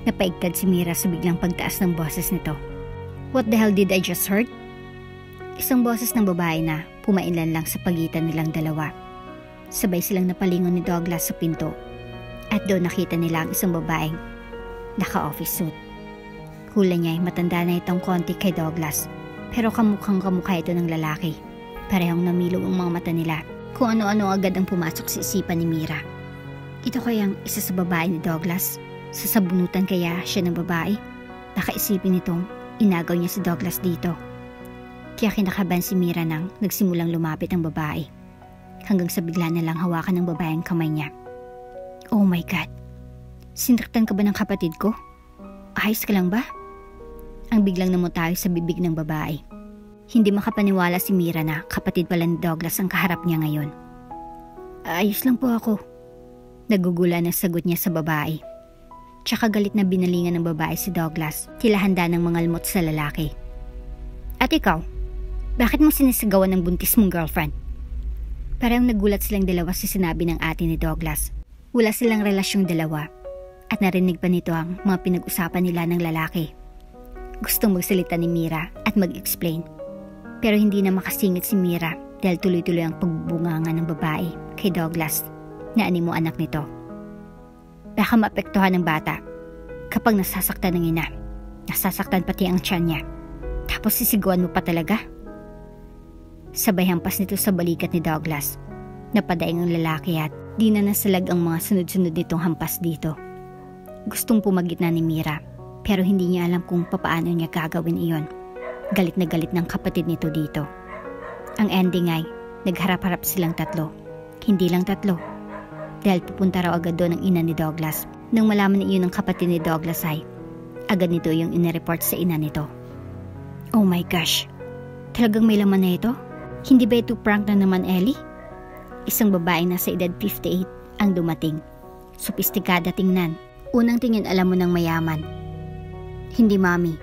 Napaigtad si Mira sa biglang pagtaas ng boses nito. What the hell did I just heard? Isang boses ng babae na pumainlan lang sa pagitan nilang dalawa. Sabay silang napalingon ni Douglas sa pinto. At doon nakita nila ang isang babaeng naka-office suit. Hula niya ay matanda na itong konti kay Douglas. Pero kamukhang kamukha ito ng lalaki. Parehong namilog ang mga mata nila. Kung ano-ano agad ang pumasok sa isipan ni Mira. Ito kayang isa sa babae ni Douglas? Sasabunutan kaya siya ng babae? Nakaisipin nitong inagaw niya si Douglas dito. Kaya kinakabahan si Mira nang nagsimulang lumapit ang babae. Hanggang sa bigla na lang hawakan ng babae ang kamay niya. Oh my God! Sinaktan ka ba ng kapatid ko? Ayos ka lang ba? Ang biglang namutayo sa bibig ng babae. Hindi makapaniwala si Mira na kapatid pala ni Douglas ang kaharap niya ngayon. Ayos lang po ako. Nagugula na sagot niya sa babae. Tsaka galit na binalingan ng babae si Douglas. Tila handa ng mangalmot sa lalaki. At ikaw, bakit mo sinisigawan ng buntis mong girlfriend? Parang nagulat silang dalawa sa sinabi ng ate ni Douglas. Wala silang relasyong dalawa at narinig pa nito ang mga pinag-usapan nila ng lalaki. Gustong magsalita ni Mira at mag-explain. Pero hindi na makasingit si Mira dahil tuloy-tuloy ang pagbubunganga ng babae kay Douglas na animo anak nito. Baka maapektuhan ng bata kapag nasasaktan ng ina. Nasasaktan pati ang tiyan niya. Tapos sisiguan mo pa talaga? Sabay hampas nito sa balikat ni Douglas. Napadaing ang lalaki at di na nasalag ang mga sunod-sunod nitong hampas dito. Gustong pumagitna ni Mira pero hindi niya alam kung papaano niya gagawin iyon. Galit na galit ng kapatid nito dito. Ang ending ay nagharap-harap silang tatlo. Hindi lang tatlo. Dahil pupunta raw agad doon ang ina ni Douglas. Nang malaman na iyon ng kapatid ni Douglas ay agad nito yung inireport sa ina nito. Oh my gosh, talagang may laman na ito? Hindi ba ito prank na naman, Ellie? Isang babae na sa edad 58 ang dumating. Sopistikada tingnan. Unang tingin alam mo ng mayaman. Hindi mami.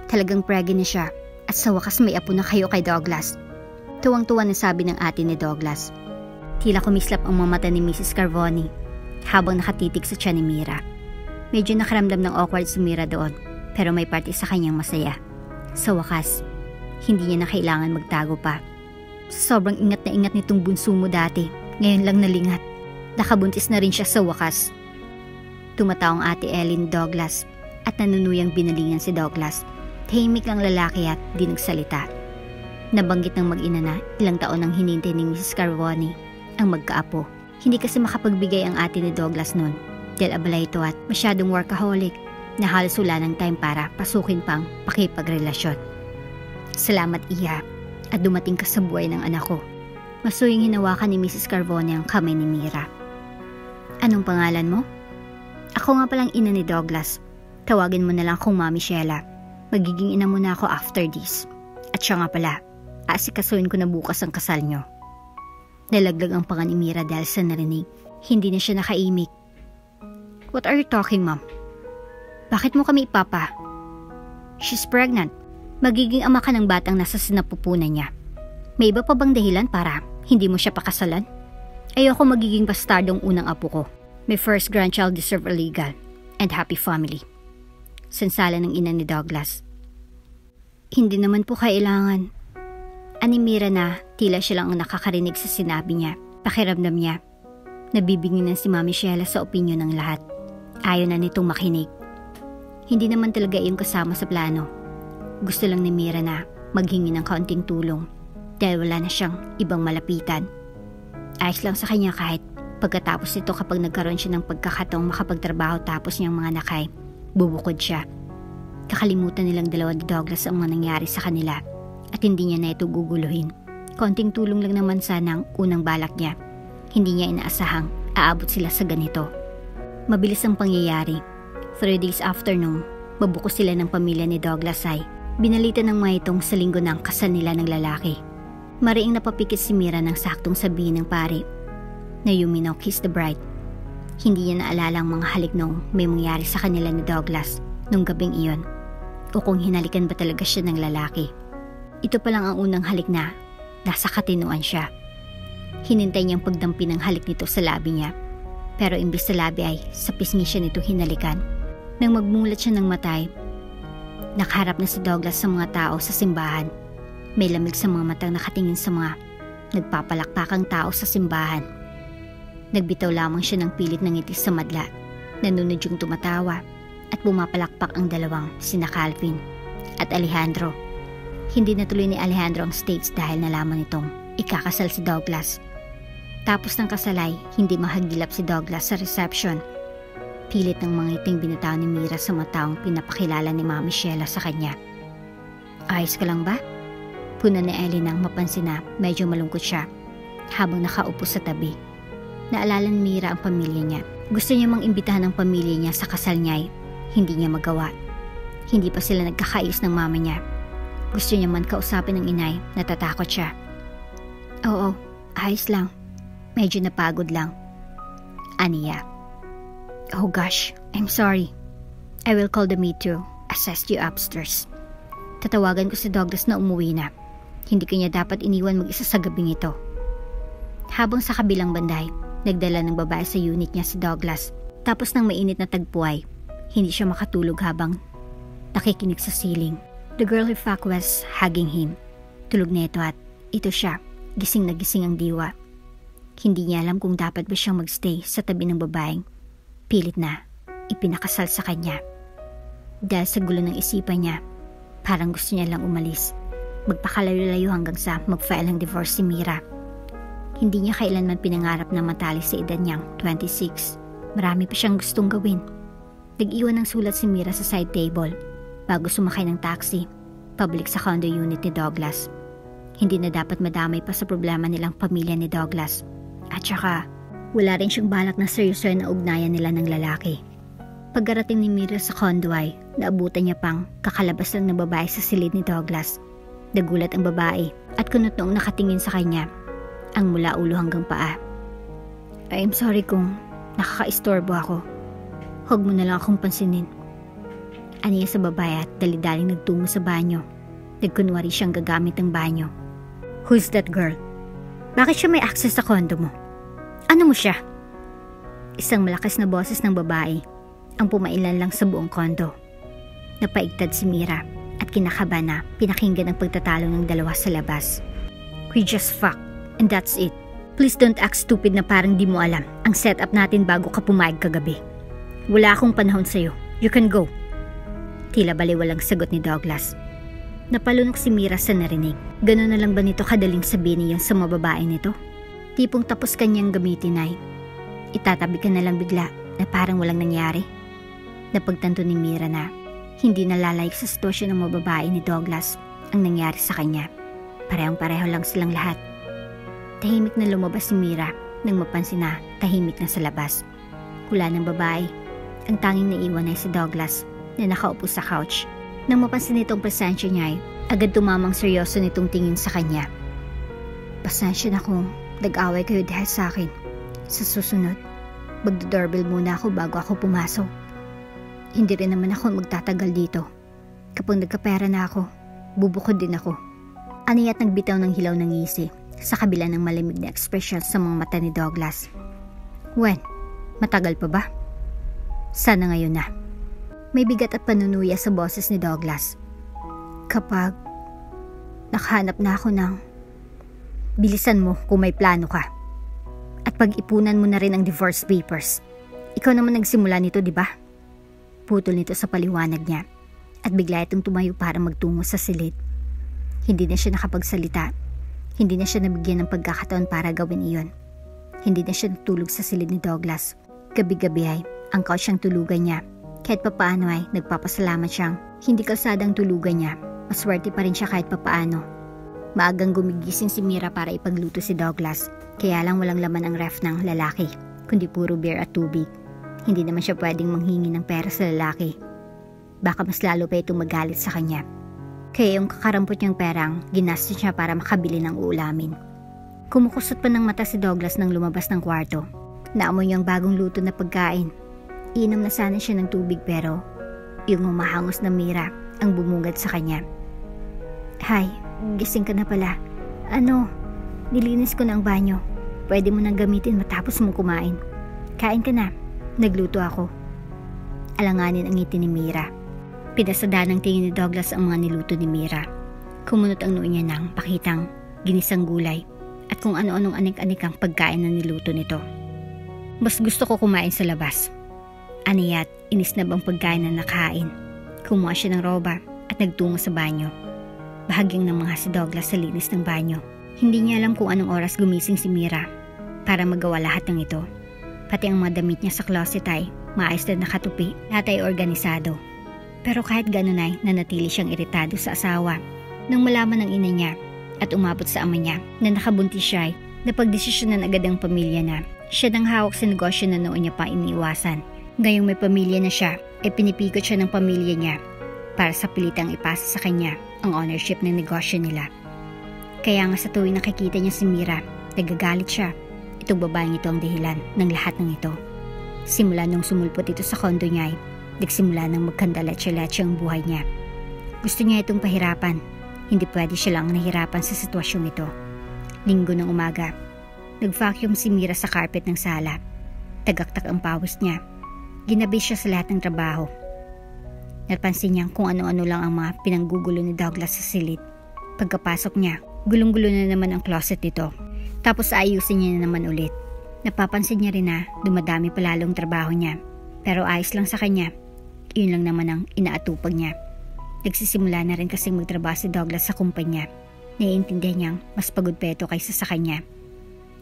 Talagang pregnant na siya at sa wakas may apo na kayo kay Douglas. Tuwang-tuwa na sabi ng ate ni Douglas. Tila kumislap ang mga mata ni Mrs. Carvoni habang nakatitig sa tiyan ni Mira. Medyo nakaramdam ng awkward si Mira doon pero may parte sa kanyang masaya. Sa wakas, hindi niya na kailangan magtago pa. Sobrang ingat na ingat nitong bunso mo dati. Ngayon lang nalingat. Nakabuntis na rin siya sa wakas. Tumatawa ang ate Ellen Douglas at nanunuyang binalingan si Douglas. Tahimik ang lalaki at di nagsalita. Nabanggit ng mag-ina na ilang taon nang hinintay ni Mrs. Carvoni ang magkaapo. Hindi kasi makapagbigay ang ate ni Douglas noon dahil abala ito at masyadong workaholic na halos wala ng time para pasukin pang pakipagrelasyon. Salamat iya at dumating ka sa buhay ng anak ko. Masuyang hinawakan ni Mrs. Carvoni ang kamay ni Mira. Anong pangalan mo? Ako nga palang ina ni Douglas. Tawagin mo na lang akong Mami Sheila. Magiging ina mo na ako after this. At siya nga pala, aasikasuhin ko na bukas ang kasal nyo. Nalaglag ang panga ni Mira dahil sa narinig. Hindi na siya nakaimik. What are you talking, Mom? Bakit mo kami ipapa? She's pregnant. Magiging ama ka ng batang nasa sinapupunan niya. May iba pa bang dahilan para hindi mo siya pakasalan? Ayoko magiging bastardong unang apo ko. My first grandchild deserve a legal and happy family. Sansala ng ina ni Douglas. Hindi naman po kailangan. Ani Mira na tila siya lang ang nakakarinig sa sinabi niya. Pakiramdam niya. Nabibingin na si Mami Sheila sa opinyon ng lahat. Ayaw na nitong makinig. Hindi naman talaga iyon kasama sa plano. Gusto lang ni Mira na maghingi ng kaunting tulong dahil wala na siyang ibang malapitan. Ayos lang sa kanya kahit pagkatapos nito kapag nagkaroon siya ng pagkakataong makapagtrabaho tapos niyang mga nakay, bubukod siya. Kakalimutan nilang dalawa ni Douglas ang mga nangyari sa kanila at hindi niya na ito guguluhin. Konting tulong lang naman sana ang unang balak niya. Hindi niya inaasahang aabot sila sa ganito. Mabilis ang pangyayari. 3 days after nung mabuko sila ng pamilya ni Douglas ay binalita ng mga itong sa linggo ng kasal nila ng lalaki. Mariing napapikit si Mira ng saktong sabihin ng pare na you may now kiss the bride. Hindi niya naalala ang mga halik nung may mangyari sa kanila ni Douglas nung gabing iyon o kung hinalikan ba talaga siya ng lalaki. Ito pa lang ang unang halik na nasa katinuan siya. Hinintay niyang pagdampi ng halik nito sa labi niya pero imbis sa labi ay sa pisngi siya nito hinalikan. Nang magmulat siya ng matay, nakaharap na si Douglas sa mga tao sa simbahan. May lamig sa mga matang nakatingin sa mga nagpapalakpakang tao sa simbahan. Nagbitaw lamang siya ng pilit ng ngiti sa madla. Nanunod yung tumatawa at pumapalakpak ang dalawang sina Calvin at Alejandro. Hindi natuloy ni Alejandro ang stage dahil nalaman nitong ikakasal si Douglas. Tapos ng kasalay, hindi mahagilap si Douglas sa reception. Pilit ng mga iting binataw ni Mira sa mataong pinapakilala ni Mami Sheila sa kanya. Ayos ka lang ba? Puna ni Ellie nang mapansin na medyo malungkot siya habang nakaupo sa tabi. Naalala ni Mira ang pamilya niya. Gusto niya mang imbitahan ang pamilya niya sa kasal niya ay hindi niya magawa. Hindi pa sila nagkakaayos ng mama niya. Gusto niya man kausapin ng inay, natatakot siya. Oo, ayos lang. Medyo napagod lang. Aniya. Oh gosh, I'm sorry. I will call the maid to assist you upstairs. Tatawagan ko si Douglas na umuwi na. Hindi kanya dapat iniwan mag-isa sa gabing ito. Habang sa kabilang banday, nagdala ng babae sa unit niya si Douglas. Tapos ng mainit na tagpuay, hindi siya makatulog habang nakikinig sa ceiling. The girl who fuck was hugging him. Tulog na ito at ito siya, gising na gising ang diwa. Hindi niya alam kung dapat ba siyang magstay sa tabi ng babaeng pilit na ipinakasal sa kanya. Dahil sa gulo ng isipan niya, parang gusto niya lang umalis. Magpakalayo-layo hanggang sa mag-file ng divorce si Mira. Hindi niya kailanman pinangarap na matali sa edad niyang 26. Marami pa siyang gustong gawin. Nag-iwan ng sulat si Mira sa side table bago sumakay ng taxi, public sa condo unit ni Douglas. Hindi na dapat madamay pa sa problema nilang pamilya ni Douglas. At saka, wala rin siyang balak na seryoso na ugnayan nila ng lalaki. Pagkarating ni Mira sa condo ay naabutan niya pang kakalabas lang ng babae sa silid ni Douglas. Nagulat ang babae at kunot noong nakatingin sa kanya, ang mula ulo hanggang paa. I'm sorry kung nakaka-istorbo ako. Huwag mo na lang akong pansinin. Aniya sa babae at dali-daling nagtungo sa banyo. Nagkunwari siyang gagamit ng banyo. Who's that girl? Bakit siya may access sa kondo mo? Ano mo siya? Isang malakas na boses ng babae ang pumailan lang sa buong kondo. Napaigtad si Mira at kinakaba na pinakinggan ang pagtatalo ng dalawa sa labas. We just fuck and that's it. Please don't act stupid na parang di mo alam ang setup natin bago ka pumayag kagabi. Wala akong panahon sa'yo. You can go. Tila baliwalang sagot ni Douglas. Napalunok si Mira sa narinig. Ganon na lang ba nito kadaling sabihin niya sa mga babae nito? Tipong tapos kanyang gamitin ay itatabi ka na lang bigla na parang walang nangyari. Napagtanto ni Mira na hindi nalalayag sa sitwasyon ng mga babae ni Douglas ang nangyari sa kanya. Parehong-pareho lang silang lahat. Tahimik na lumabas si Mira nang mapansin na tahimik na sa labas. Wala ng babae. Ang tanging naiwan ay si Douglas na nakaupo sa couch. Nang mapansin nitong presensya niya ay agad tumamang seryoso nitong tingin sa kanya. Pasensya na kung nag-away kayo dahil sa akin. Sa susunod, magdo-doorbell muna ako bago ako pumasok. Hindi rin naman ako magtatagal dito. Kapag nagkapera na ako, bubukod din ako. Aniyat nagbitaw ng hilaw ng ngisi sa kabila ng malamig na ekspresyon sa mga mata ni Douglas. When? Matagal pa ba? Sana ngayon na. May bigat at panunuya sa boses ni Douglas. Kapag nakahanap na ako ng bilisan mo kung may plano ka. At pag-ipunan mo na rin ang divorce papers. Ikaw naman nagsimula nito, di ba? Putol nito sa paliwanag niya at bigla itong tumayo para magtungo sa silid. Hindi na siya nakapagsalita. Hindi na siya nabigyan ng pagkakataon para gawin iyon. Hindi na siya natulog sa silid ni Douglas. Gabi-gabi ay ang couch ang tulugan niya. Kahit papaano ay nagpapasalamat siyang hindi kalsadang tulugan niya. Maswerte pa rin siya kahit papaano. Maagang gumigising si Mira para ipagluto si Douglas. Kaya lang walang laman ang ref ng lalaki, kundi puro beer at tubig. Hindi naman siya pwedeng manghingi ng pera sa lalaki. Baka mas lalo pa itong magalit sa kanya. Kaya yung kakarampot niyang perang, ginastos niya para makabili ng uulamin. Kumukusot pa ng mata si Douglas nang lumabas ng kwarto. Naamoy niyang bagong luto na pagkain. Inom na sana siya ng tubig pero yung humahangos na Mira ang bumungad sa kanya. Hay, gising ka na pala. Nilinis ko na ang banyo. Pwede mo nang gamitin matapos mong kumain. Kain ka na. Nagluto ako. Alanganin ang ngiti ni Mira. Pinasada ng tingin ni Douglas ang mga niluto ni Mira. Kumunot ang noo niya ng pakitang ginisang gulay at kung ano-anong anik-anik ang pagkain na niluto nito. Mas gusto ko kumain sa labas. Aniyat, inisnab ang pagkain na nakain. Kumuha siya ng roba at nagtungo sa banyo. Bahagyang ng mga si Douglas sa linis ng banyo. Hindi niya alam kung anong oras gumising si Mira para magawa lahat ng ito. Pati ang mga damit niya sa closet ay maayos na nakatupi, lahat ay organisado. Pero kahit ganun ay nanatili siyang iritado sa asawa. Nang malaman ng ina niya at umabot sa ama niya na nakabuntis siya ay napagdesisyonan agad ang pamilya na siya nang hawak sa negosyo na noon niya pa iniiwasan. Ngayong may pamilya na siya, ay pinipikot siya ng pamilya niya para sa pilitang ipasa sa kanya ang ownership ng negosyo nila. Kaya nga sa tuwing nakikita niya si Mira, nagagalit siya. Itong babaeng ito ang dahilan ng lahat ng ito. Simula nung sumulpot ito sa kondo niya ay nagsimula ng magkandalatsya-latsya ang buhay niya. Gusto niya itong pahirapan. Hindi pwede siya lang nahirapan sa sitwasyong ito. Linggo ng umaga, Nag-vacuum si Mira sa carpet ng sala. Tagaktak ang pawis niya. Ginabi siya sa lahat ng trabaho. Napansin niya kung ano-ano lang ang mga pinanggugulo ni Douglas sa silid. Pagkapasok niya, gulong-gulo na naman ang closet nito. Tapos ayusin niya na naman ulit. Napapansin niya rin na dumadami palalong trabaho niya. Pero ayos lang sa kanya. Iyon lang naman ang inaatupag niya. Nagsisimula na rin kasing magtrabaho si Douglas sa kumpanya. Naiintindihan niyang mas pagod pa ito kaysa sa kanya.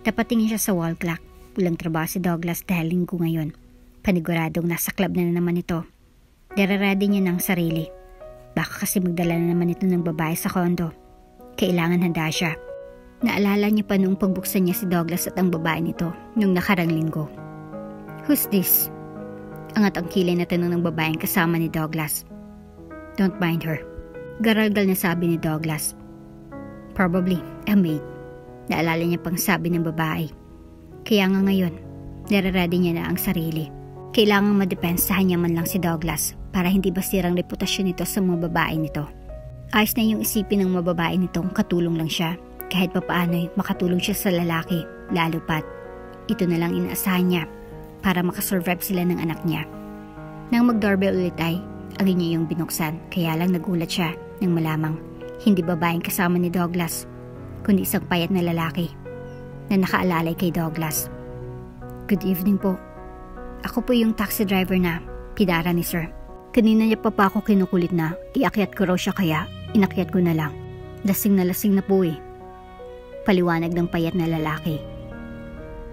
Napatingin siya sa wall clock. Walang trabaho si Douglas dahil linggo ngayon. Paniguradong nasa club na naman ito. Dararady niya ng sarili. Baka kasi magdala na naman ito ng babae sa kondo. Kailangan handa siya. Naalala niya pa noong pagbuksan niya si Douglas at ang babae nito noong nakarang linggo. "Who's this?" Angat ang kilay na tanong ng babaeng kasama ni Douglas. "Don't mind her." Garalgal na sabi ni Douglas. "Probably a maid." Naalala niya pang sabi ng babae. Kaya nga ngayon, nararady niya na ang sarili. Kailangang madepensahan niya man lang si Douglas para hindi basirang reputasyon nito sa mga babae nito. Ayos na yung isipin ng mga babae nitong katulong lang siya. Kahit papaano'y makatulong siya sa lalaki, lalo pat ito na lang inaasahan niya para makasurvive sila ng anak niya. Nang mag-doorbell ulit ay agad niya yung binuksan, kaya lang nagulat siya nang malamang hindi babaeng kasama ni Douglas, kundi isang payat na lalaki na nakaalalay kay Douglas. "Good evening po. Ako po yung taxi driver na pinara ni sir. Kanina niya pa ako kinukulit na iakyat ko raw siya kaya inakyat ko na lang. Lasing na po eh." Paliwanag ng payat na lalaki.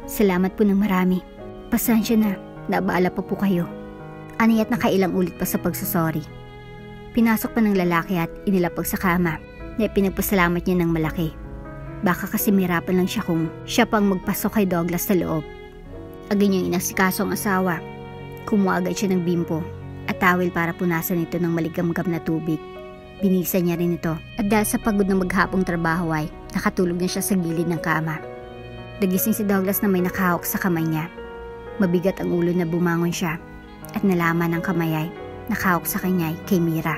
"Salamat po ng marami. Pasensya na, naabala pa po kayo." Aniyat nakailang ulit pa sa pagsasorry. Pinasok pa ng lalaki at inilapag sa kama na pinagpasalamat niya ng malaki. Baka kasi mirapan lang siya kung siya pang magpasok kay Douglas sa loob. Agad niyang inasikaso ang asawa. Kumuha agad siya ng bimpo at tawel para punasan ito ng maligamgam na tubig. Binisa niya rin ito at dahil sa pagod ng maghapong trabaho ay nakatulog na siya sa gilid ng kama. Nagising si Douglas na may nakahawak sa kamay niya. Mabigat ang ulo na bumangon siya at nalaman ng kamay ay nakahawak sa kanya ay kay Mira.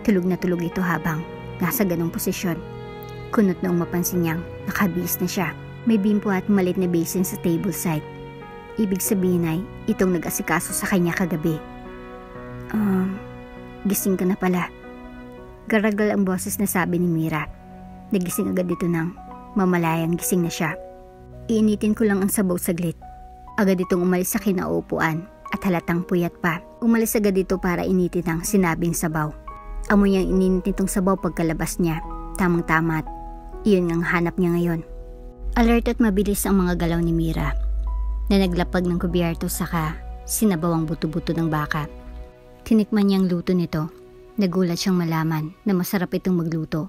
Tulog na tulog ito habang nasa ganong posisyon. Kunot noong mapansin niyang nakabihis na siya. May bimpo at malit na basin sa table side. Ibig sabihin ay itong nag-asikaso sa kanya kagabi. Gising ka na pala." Garagal ang boses na sabi ni Mira. Nagising agad dito nang mamalayang gising na siya. "Iinitin ko lang ang sabaw saglit." Agad itong umalis sa kinaupuan at halatang puyat pa. Umalis agad dito para initin ang sinabing sabaw. Amoy niyang ininit nitong sabaw pagkalabas niya. Tamang-tama at iyon ang hanap niya ngayon. Alert at mabilis ang mga galaw ni Mira na naglapag ng kubyerto saka sinabaw ang buto-buto ng baka. Tinikman niyang luto nito. Nagulat siyang malaman na masarap itong magluto.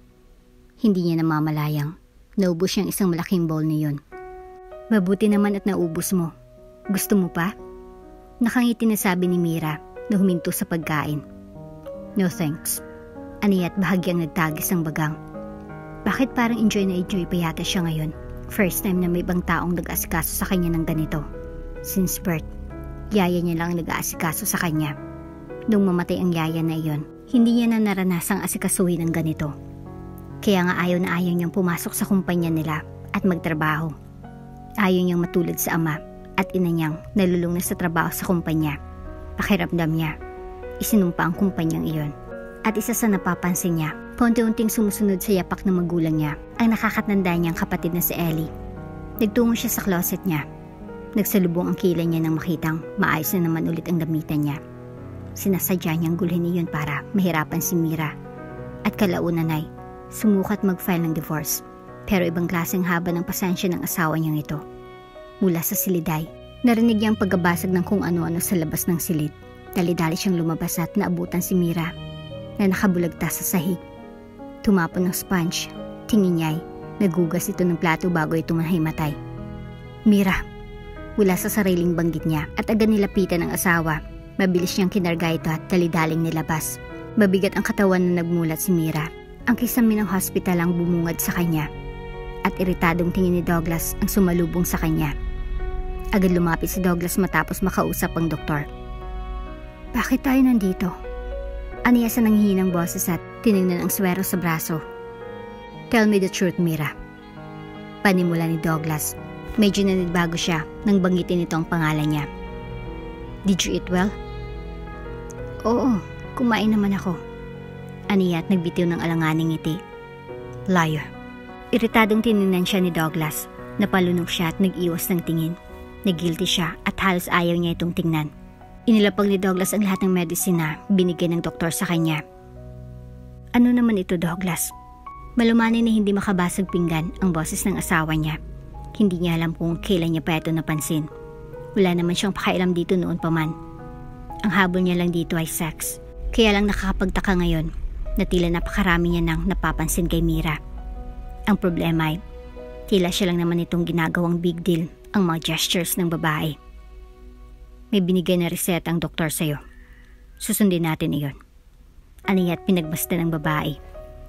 Hindi niya namamalayang naubos siyang isang malaking bowl na yun. "Mabuti naman at naubos mo. Gusto mo pa?" Nakangiti na sabi ni Mira na huminto sa pagkain. "No thanks." Aniyat bahagyang nagtagis ang bagang. Bakit parang enjoy na enjoy pa yata siya ngayon? First time na may ibang taong nag-aasikaso sa kanya ng ganito. Since birth, yaya niya lang nag-aasikaso sa kanya. Nung mamatay ang yaya na iyon, hindi niya na naranasang asikasuhin ng ganito. Kaya nga ayaw na ayaw niyang pumasok sa kumpanya nila at magtrabaho. Ayaw niyang matulad sa ama at ina niyang nalulung na sa trabaho sa kumpanya. Pakiramdam niya, isinumpa ang kumpanyang iyon. At isa sa napapansin niya, paunti-unting sumusunod sa yapak ng magulang niya ang nakakatanda niyang kapatid na si Ellie. Nagtungo siya sa closet niya. Nagsalubong ang kilay niya nang makitang maayos na naman ulit ang damitan niya. Sinasadya niyang gulhin iyon para mahirapan si Mira. At kalaunan ay sumukat mag-file ng divorce. Pero ibang klaseng haba ng pasensya ng asawa niyang ito. Mula sa siliday, narinig niyang paggabasag ng kung ano-ano sa labas ng silid. Dali-dali siyang lumabas at naabutan si Mira na nakabulagta sa sahig. Tumapon ng sponge. Tingin niya ay nagugas ito ng plato bago ito mahimatay. "Mira!" Wala sa sariling banggit niya at agad nilapitan ng asawa. Mabilis niyang kinarga ito at dali-daling nilabas. Mabigat ang katawan na nagmulat si Mira. Ang kisame ng hospital ang bumungad sa kanya at iritadong tingin ni Douglas ang sumalubong sa kanya. Agad lumapit si Douglas matapos makausap ang doktor. "Bakit tayo nandito?" Aniya sa nanghihinang boses at tinignan ang swero sa braso. "Tell me the truth, Mira." Panimula ni Douglas. Medyo nanibago siya nang banggitin nito ang pangalan niya. Did you eat well? Oo, kumain naman ako. Aniya at nagbitiw ng alanganing ngiti. Liar. Iritadong tiningnan siya ni Douglas. Napalunok siya at nag-iwas ng tingin. Nag-guilty siya at halos ayaw niya itong tingnan. Inilapag ni Douglas ang lahat ng medicine na binigay ng doktor sa kanya. Ano naman ito, Douglas? Malumanay na hindi makabasag pinggan ang boses ng asawa niya. Hindi niya alam kung kailan niya pa ito napansin. Wala naman siyang pakialam dito noon pa man. Ang habol niya lang dito ay sex. Kaya lang nakakapagtaka ngayon na tila napakarami niya nang napapansin kay Mira. Ang problema ay tila siya lang naman itong ginagawang big deal ang mga gestures ng babae. May binigay na reseta ang doktor sa'yo. Susundin natin iyon. Aniya't pinagbasta ng babae.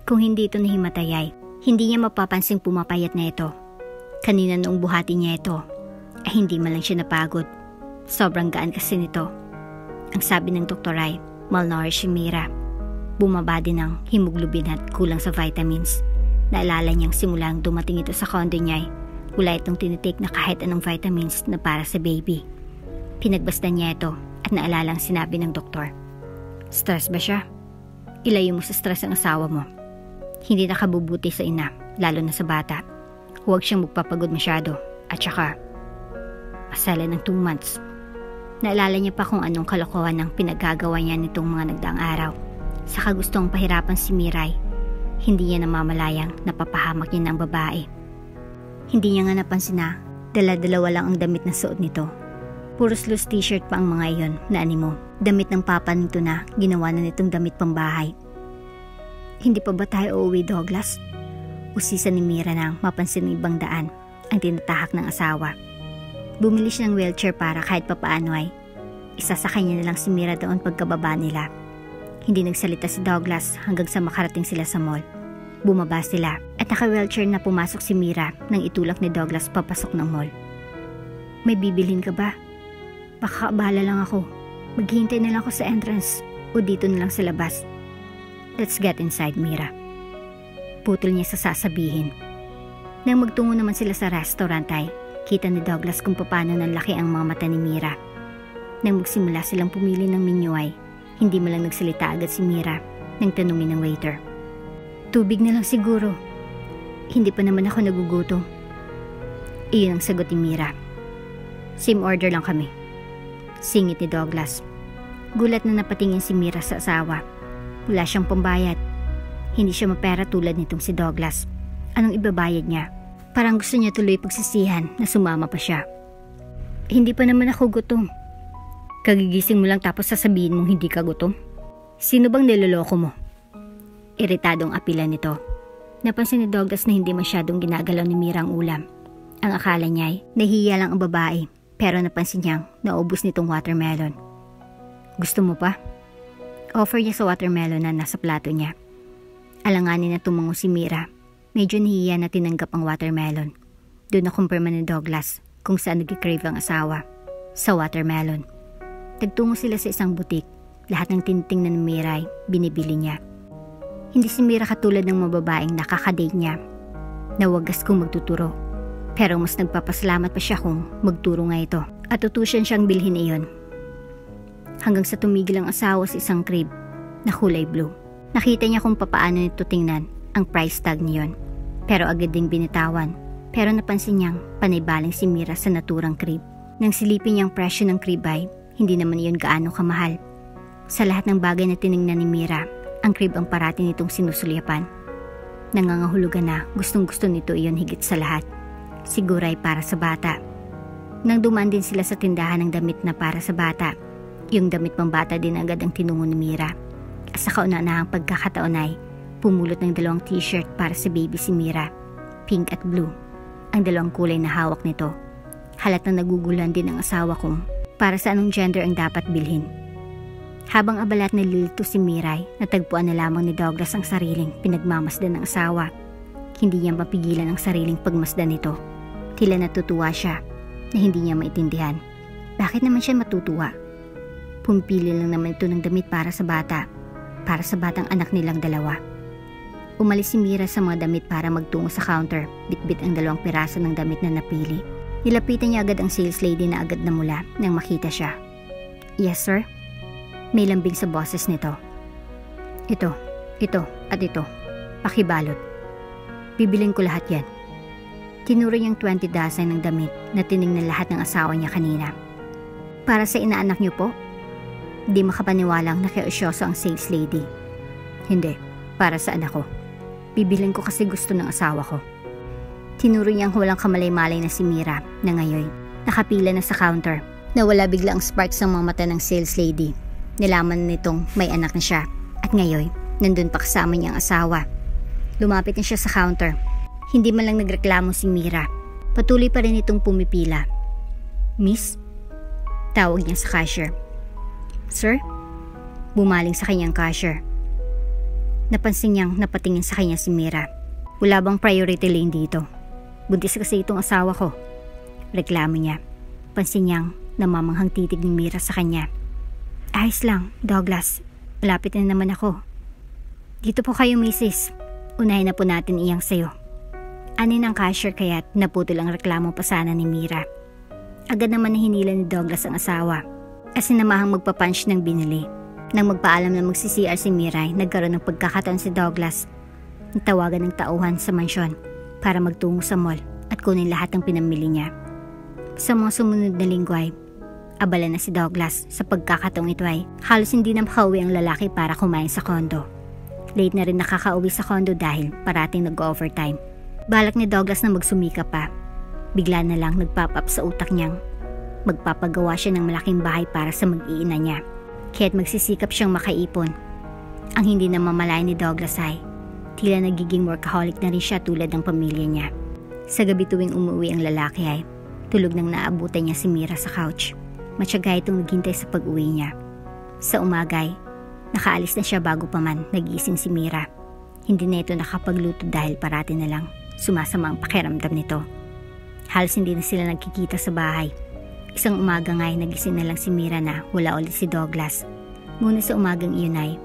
Kung hindi ito nahimatay ay hindi niya mapapansing pumapayat na ito. Kanina noong buhati niya ito ay hindi man lang siya napagod. Sobrang gaan kasi nito. Ang sabi ng doktor ay malnourished si Mira. Bumaba din ang hemoglobin at kulang sa vitamins. Naalala niyang simulang dumating ito sa condo niya ay wala itong tinitake na kahit anong vitamins na para sa baby. Pinagbasdan niya ito at naalalang sinabi ng doktor. Stress ba siya? Ilayo mo sa stress ang asawa mo. Hindi nakabubuti sa ina, lalo na sa bata. Huwag siyang magpapagod masyado. At saka, pasala ng 2 months. Naalala niya pa kung anong kalokohan ang pinaggagawa niya nitong mga nagdaang araw. Saka gustong pahirapan si Miray. Hindi niya namamalayang napapahamak niya ng babae. Hindi niya nga napansin na dala-dalawa lang ang damit na suot nito. Puros loose t-shirt pa ang mga iyon na animo. Damit ng papa nito na ginawa na nitong damit pambahay. Hindi pa ba tayo uuwi, Douglas? Usisa ni Mira nang mapansin ng ibang daan ang tinatahak ng asawa. Bumili siya ng wheelchair para kahit papaano ay isasakay niya na lang si Mira doon pagkababa nila. Hindi nagsalita si Douglas hanggang sa makarating sila sa mall. Bumaba sila at naka-wheelchair na pumasok si Mira nang itulak ni Douglas papasok ng mall. May bibilhin ka ba? Baka kaabala lang ako. Maghihintay na lang ako sa entrance o dito na lang sa labas. Let's get inside, Mira. Putol niya sa sasabihin. Nang magtungo naman sila sa restaurant ay kita ni Douglas kung paano nanlaki ang mga mata ni Mira. Nang magsimula silang pumili ng menu ay hindi mo lang nagsalita agad si Mira nang tanungin ng waiter. Tubig na lang siguro. Hindi pa naman ako nagugutom. Iyon ang sagot ni Mira. Same order lang kami. Singit ni Douglas. Gulat na napatingin si Mira sa asawa. Wala siyang pambayad. Hindi siya mapera tulad nitong si Douglas. Anong ibabayad niya? Parang gusto niya tuloy pagsisihan na sumama pa siya. Hindi pa naman ako gutom. Kagigising mo lang tapos sasabihin mong hindi ka gutom? Sino bang niloloko mo? Iritadong apila nito. Napansin ni Douglas na hindi masyadong ginagalaw ni Mira ang ulam. Ang akala niya ay nahihiya lang ang babae, pero napansin niyang naubos nitong watermelon. Gusto mo pa? Offer niya sa watermelon na nasa plato niya. Alanganin na tumango si Mira. Medyo nahihiya na tinanggap ang watermelon. Doon na kumpirma ni Douglas kung saan nag-crave ang asawa. Sa watermelon. Nagtungo sila sa isang butik. Lahat ng tinitingnan ni Mira ay binibili niya. Hindi si Mira katulad ng mga babaeng nakakadate niya na wagas kung magtuturo. Pero mas nagpapasalamat pa siya kung magturo nga ito at utusan siyang bilhin iyon. Hanggang sa tumigil ang asawa sa isang crib na kulay blue. Nakita niya kung papaano nito tingnan ang price tag niyon. Pero agad ding binitawan. Pero napansin niyang panaybaling si Mira sa naturang crib. Nang silipin niyang presyo ng crib ay hindi naman iyon gaano kamahal. Sa lahat ng bagay na tiningnan ni Mira, ang crib ang parati nitong sinusulyapan. Nangangahulugan na gustong-gusto nito iyon higit sa lahat. Siguro ay para sa bata. Nang dumaan din sila sa tindahan ng damit na para sa bata, yung damit pang bata din agad ang tinungo ni Mira. At sa kauna-unahang pagkakataon ay pumulot ng 2 t-shirt para sa baby si Mira, pink at blue. Ang 2 kulay na hawak nito. Halatang naguguluhan din ang asawa kung para sa anong gender ang dapat bilhin. Habang abala at nalilito si Miray, natagpuan na lamang ni Douglas ang sariling pinagmamasdan ng asawa. Hindi niya mapigilan ang sariling pagmasdan nito. Tila natutuwa siya na hindi niya maintindihan. Bakit naman siya matutuwa? Pumipili lang naman ito ng damit para sa bata. Para sa batang anak nilang 2. Umalis si Mira sa mga damit para magtungo sa counter. Bitbit ang 2 piraso ng damit na napili. Nilapitan niya agad ang sales lady na agad namula nang makita siya. Yes sir? May lambing sa boses nito. Ito, at ito. Pakibalot. Bibilin ko lahat yan. Tinuro niyang 20 dozen ng damit na tinignan lahat ng asawa niya kanina. Para sa inaanak niyo po? Di makapaniwalang nakiusyoso ang sales lady. Hindi, para sa anak ko. Bibilin ko kasi gusto ng asawa ko. Tinuro niyang walang kamalay-malay na si Mira na ngayon nakapila na sa counter. Nawala bigla ang spark sa mga mata ng sales lady. Nilaman nitong may anak na siya at ngayon nandun pa kasama niya ang asawa. Lumapit na siya sa counter. Hindi man lang nagreklamo si Mira. Patuloy pa rin itong pumipila. Miss? Tawag niya sa cashier. Sir? Bumaling sa kanyang cashier. Napansin niyang napatingin sa kanya si Mira. Wala bang priority lane dito? Buntis kasi itong asawa ko. Reklamo niya. Pansin niyang namamanghang titig ni Mira sa kanya. Ayos lang, Douglas. Malapit na naman ako. Dito po kayo, Mrs. Unahin na po natin iyang sayo. Anin ang cashier kaya't naputol ang reklamo pa sana ni Mira. Agad naman na hinila ni Douglas ang asawa. Kasi namahang magpapunch ng binili. Nang magpaalam na magsi-CR si Mira, nagkaroon ng pagkakataon si Douglas. Natawagan ng tauhan sa mansyon para magtungo sa mall at kunin lahat ng pinamili niya. Sa mga sumunod na linggo ay abala na si Douglas. Sa pagkakataong ito ay halos hindi na makauwi ang lalaki para kumain sa kondo. Late na rin nakakauwi sa kondo dahil parating nag-overtime. Balak ni Douglas na magsumika pa. Bigla na lang nag-pop up sa utak niyang magpapagawa siya ng malaking bahay para sa mag-iina niya. Kaya't magsisikap siyang makaipon. Ang hindi na mamalayan ni Douglas ay tila nagiging workaholic na rin siya tulad ng pamilya niya. Sa gabi tuwing umuwi ang lalaki ay tulog nang naabutan niya si Mira sa couch. Matyaga itong naghintay sa pag-uwi niya. Sa umaga ay nakaalis na siya bago pa man nagising si Mira. Hindi na ito nakapagluto dahil parati na lang sumasama ang pakiramdam nito. Halos hindi na sila nagkikita sa bahay. Isang umaga nga ay nagising na lang si Mira na wala ulit si Douglas. Ngunit sa umagang iyon ay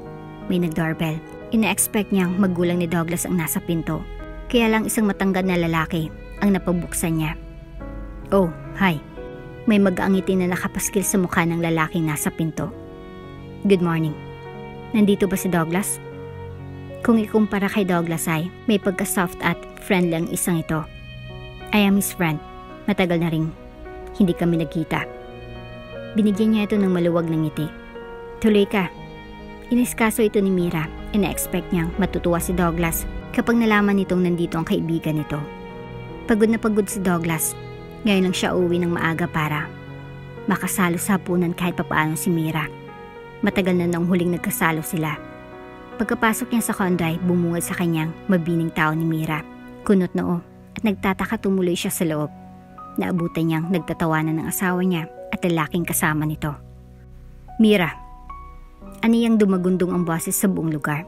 may nag-doorbell. Ina-expect niyang magulang ni Douglas ang nasa pinto. Kaya lang isang matangkad na lalaki ang napabuksan niya. Oh, hi. May mag-aangiti na nakapaskil sa mukha ng lalaking nasa pinto. Good morning. Nandito ba si Douglas? Kung ikumpara kay Douglas ay may pagka-soft at friendly ang isang ito. I am his friend. Matagal na ring hindi kami nagkita. Binigyan niya ito ng maluwag na ngiti. Tuloy ka. Iniskaso ito ni Mira. Ina-expect niyang matutuwa si Douglas kapag nalaman nitong nandito ang kaibigan nito. Pagod na pagod si Douglas. Ngayon lang siya uwi ng maaga para makasalo sa hapunan kahit papaano si Mira. Matagal na nang huling nagkasalo sila. Pagkapasok niya sa condo ay bumungad sa kanyang mabining tao ni Mira. Kunot noo at nagtataka tumuloy siya sa loob. Naabutan niyang nagtatawanan ng asawa niya at lalaking kasama nito. Mira, aniyang dumagundong ang boses sa buong lugar.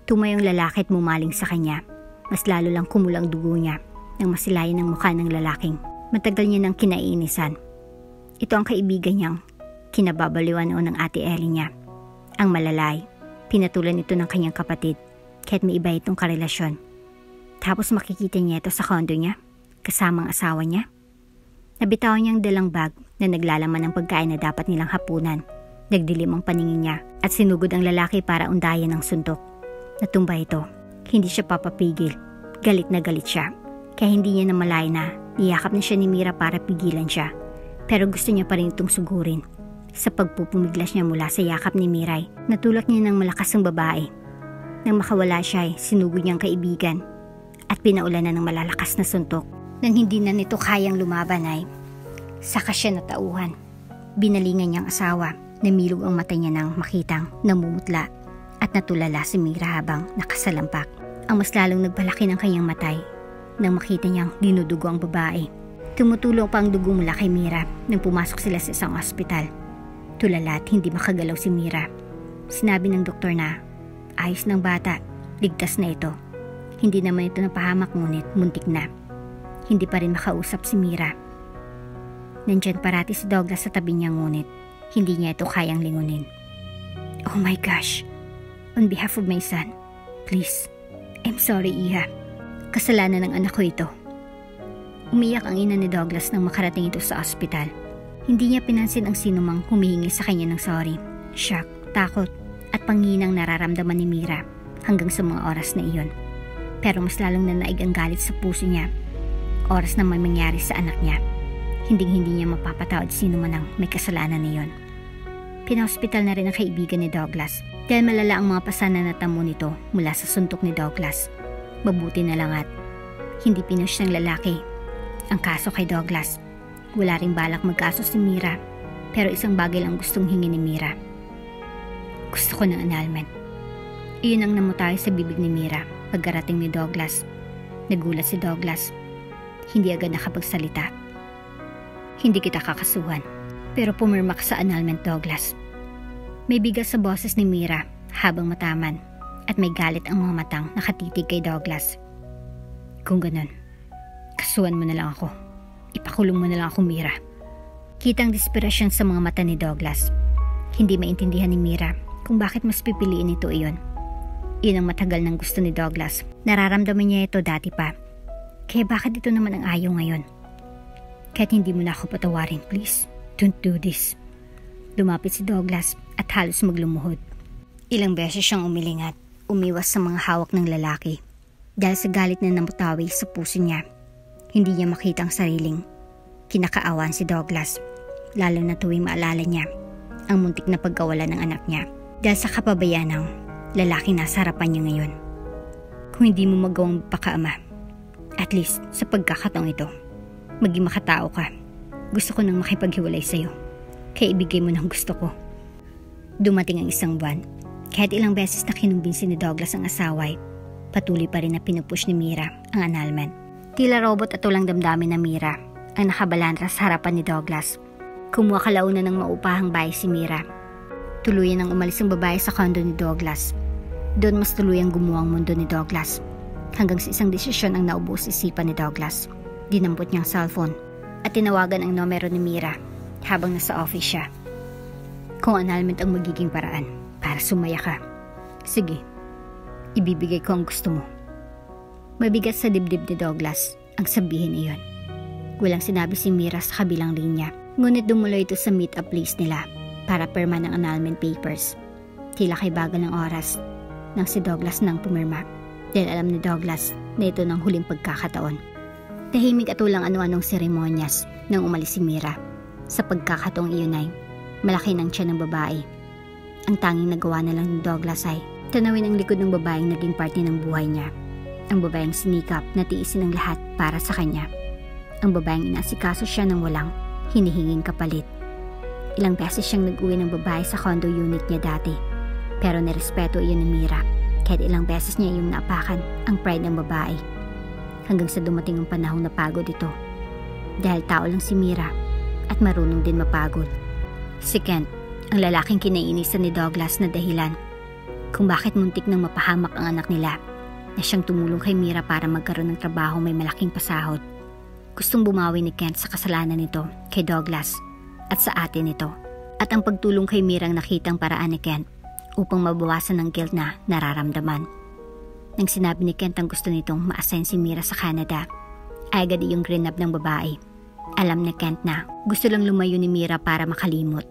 Tumayong lalaki at mumaling sa kanya. Mas lalo lang kumulang dugo niya nang masilayan ang mukha ng lalaking matagal niya nang kinaiinisan. Ito ang kaibigan niyang kinababaliwan noon ng ate Ellie niya. Ang malalay, pinatulan ito ng kanyang kapatid kahit may iba itong karelasyon. Tapos makikita niya ito sa kondo niya kasama ang asawa niya. Nabitawan niyang dalang bag na naglalaman ng pagkain na dapat nilang hapunan. Nagdilim ang paningin niya at sinugod ang lalaki para undayan ng suntok. Natumba ito. Hindi siya papapigil. Galit na galit siya. Kaya hindi niya namalay na iyakap na siya ni Mira para pigilan siya. Pero gusto niya pa rin itong sugurin. Sa pagpupumiglas niya mula sa yakap ni Mira, natulak niya ng malakas ang babae. Nang makawala siya ay sinugod niyang kaibigan at pinaulanan ng malalakas na suntok. Nang hindi na nito kayang lumaban ay saka siya natauhan. Binalingan niyang asawa. Namilog ang mata niya nang makitang namumutla at natulala si Mira habang nakasalampak. Ang mas lalong nagpalaki ng kanyang matay nang makita niyang dinudugo ang babae. Tumutulong pa ang dugo mula kay Mira nang pumasok sila sa isang ospital. Tulala at hindi makagalaw si Mira. Sinabi ng doktor na ayos ng bata, ligtas na ito. Hindi naman ito napahamak ngunit muntik na. Hindi pa rin makausap si Mira. Nandyan parati si Douglas sa tabi niya ngunit hindi niya ito kayang lingunin. Oh my gosh. On behalf of my son, please. I'm sorry, Iha. Kasalanan ng anak ko ito. Umiyak ang ina ni Douglas nang makarating ito sa ospital. Hindi niya pinansin ang sinumang humihingi sa kanya ng sorry. Shock, takot, at panginang nararamdaman ni Mira hanggang sa mga oras na iyon. Pero mas lalong nanaig ang galit sa puso niya. Oras na may mangyari sa anak niya. Hindi niya mapapatawad sino man ang may kasalanan na iyon. Pina-hospital na rin ang kaibigan ni Douglas dahil malala ang mga pasa na natamo nito mula sa suntok ni Douglas. Mabuti na lang at hindi pinush ng lalaki ang kaso kay Douglas. Wala ring balak magkaso si Mira, pero isang bagay lang gustong hingi ni Mira. Gusto ko ng annulment. Iyon ang namutayo sa bibig ni Mira pagkarating ni Douglas. Nagulat si Douglas. Hindi agad nakapagsalita. Hindi kita kakasuhan, pero pumirma ka sa annulment, Douglas. May bigas sa boses ni Mira habang mataman at may galit ang mga matang nakatitig kay Douglas. Kung ganun, kasuhan mo na lang ako. Ipakulong mo na lang ako, Mira. Kitang desperasyon sa mga mata ni Douglas. Hindi maintindihan ni Mira kung bakit mas pipiliin ito iyon. Iyon ang matagal nang gusto ni Douglas. Nararamdaman niya ito dati pa. Kaya bakit ito naman ang ayaw ngayon? Kahit hindi mo na ako patawarin, please. Don't do this. Lumapit si Douglas at halos maglumuhod. Ilang beses siyang umiling at umiwas sa mga hawak ng lalaki. Dahil sa galit na namutawi sa puso niya, hindi niya makita ang sariling kinakaawan si Douglas, lalo na tuwing maalala niya ang muntik na pagkawala ng anak niya dahil sa kapabayaan ng lalaking nasa harapan niya ngayon. Kung hindi mo magawang pakaama, at least sa pagkakataong ito, maging makatao ka. Gusto ko nang makipaghiwalay sa'yo, kaya ibigay mo ng gusto ko. Dumating ang isang buwan. Kahit ilang beses na kinumbinsi ni Douglas ang asaway, patuloy pa rin na pinupush ni Mira ang annulment. Tila robot at walang damdamin na Mira ang nakabalandra sa harapan ni Douglas. Kumuha kalaunan ng maupahang bahay si Mira. Tuluyan ang umalis ang babae sa condo ni Douglas. Doon mas tuluyang gumuha ang mundo ni Douglas. Hanggang sa isang desisyon ang naubos isipan ni Douglas. Dinampot niyang cellphone at tinawagan ang numero ni Mira habang nasa office siya. Kung annulment ang magiging paraan para sumaya ka, sige, ibibigay ko ang gusto mo. Mabigat sa dibdib ni Douglas ang sabihin iyon. Walang sinabi si Mira sa kabilang linya, ngunit dumulo ito sa meet-up place nila para perma ng annulment papers. Tila kay bagal ng oras nang si Douglas nang pumirma dahil alam ni Douglas na ito ng huling pagkakataon. Tahimik at walang ano-anong seremonyas nang umalis si Mira. Sa pagkakataong iyon ay malaki ng tiyan ng babae. Ang tanging nagawa na lang ni Douglas ay tanawin ang likod ng babaeng naging parte ng buhay niya. Ang babaeng sinikap na tiisin ang lahat para sa kanya. Ang babaeng inasikaso siya ng walang hinihinging kapalit. Ilang beses siyang nag-uwi ng babae sa condo unit niya dati. Pero nirespeto iyon ni Mira kahit ilang beses niya iyong naapakan ang pride ng babae. Hanggang sa dumating ang panahong napagod ito. Dahil tao lang si Mira at marunong din mapagod. Si Kent, ang lalaking kinaiinisan ni Douglas na dahilan kung bakit muntik nang mapahamak ang anak nila, na siyang tumulong kay Mira para magkaroon ng trabaho may malaking pasahod. Gustong bumawi ni Kent sa kasalanan nito kay Douglas at sa ate nito, at ang pagtulong kay Mira ang nakitang paraan ni Kent upang mabawasan ang guilt na nararamdaman. Nang sinabi ni Kent ang gusto nitong ma-assign si Mira sa Canada, ay agad iyong grinab ng babae. Alam ni Kent na gusto lang lumayo ni Mira para makalimot.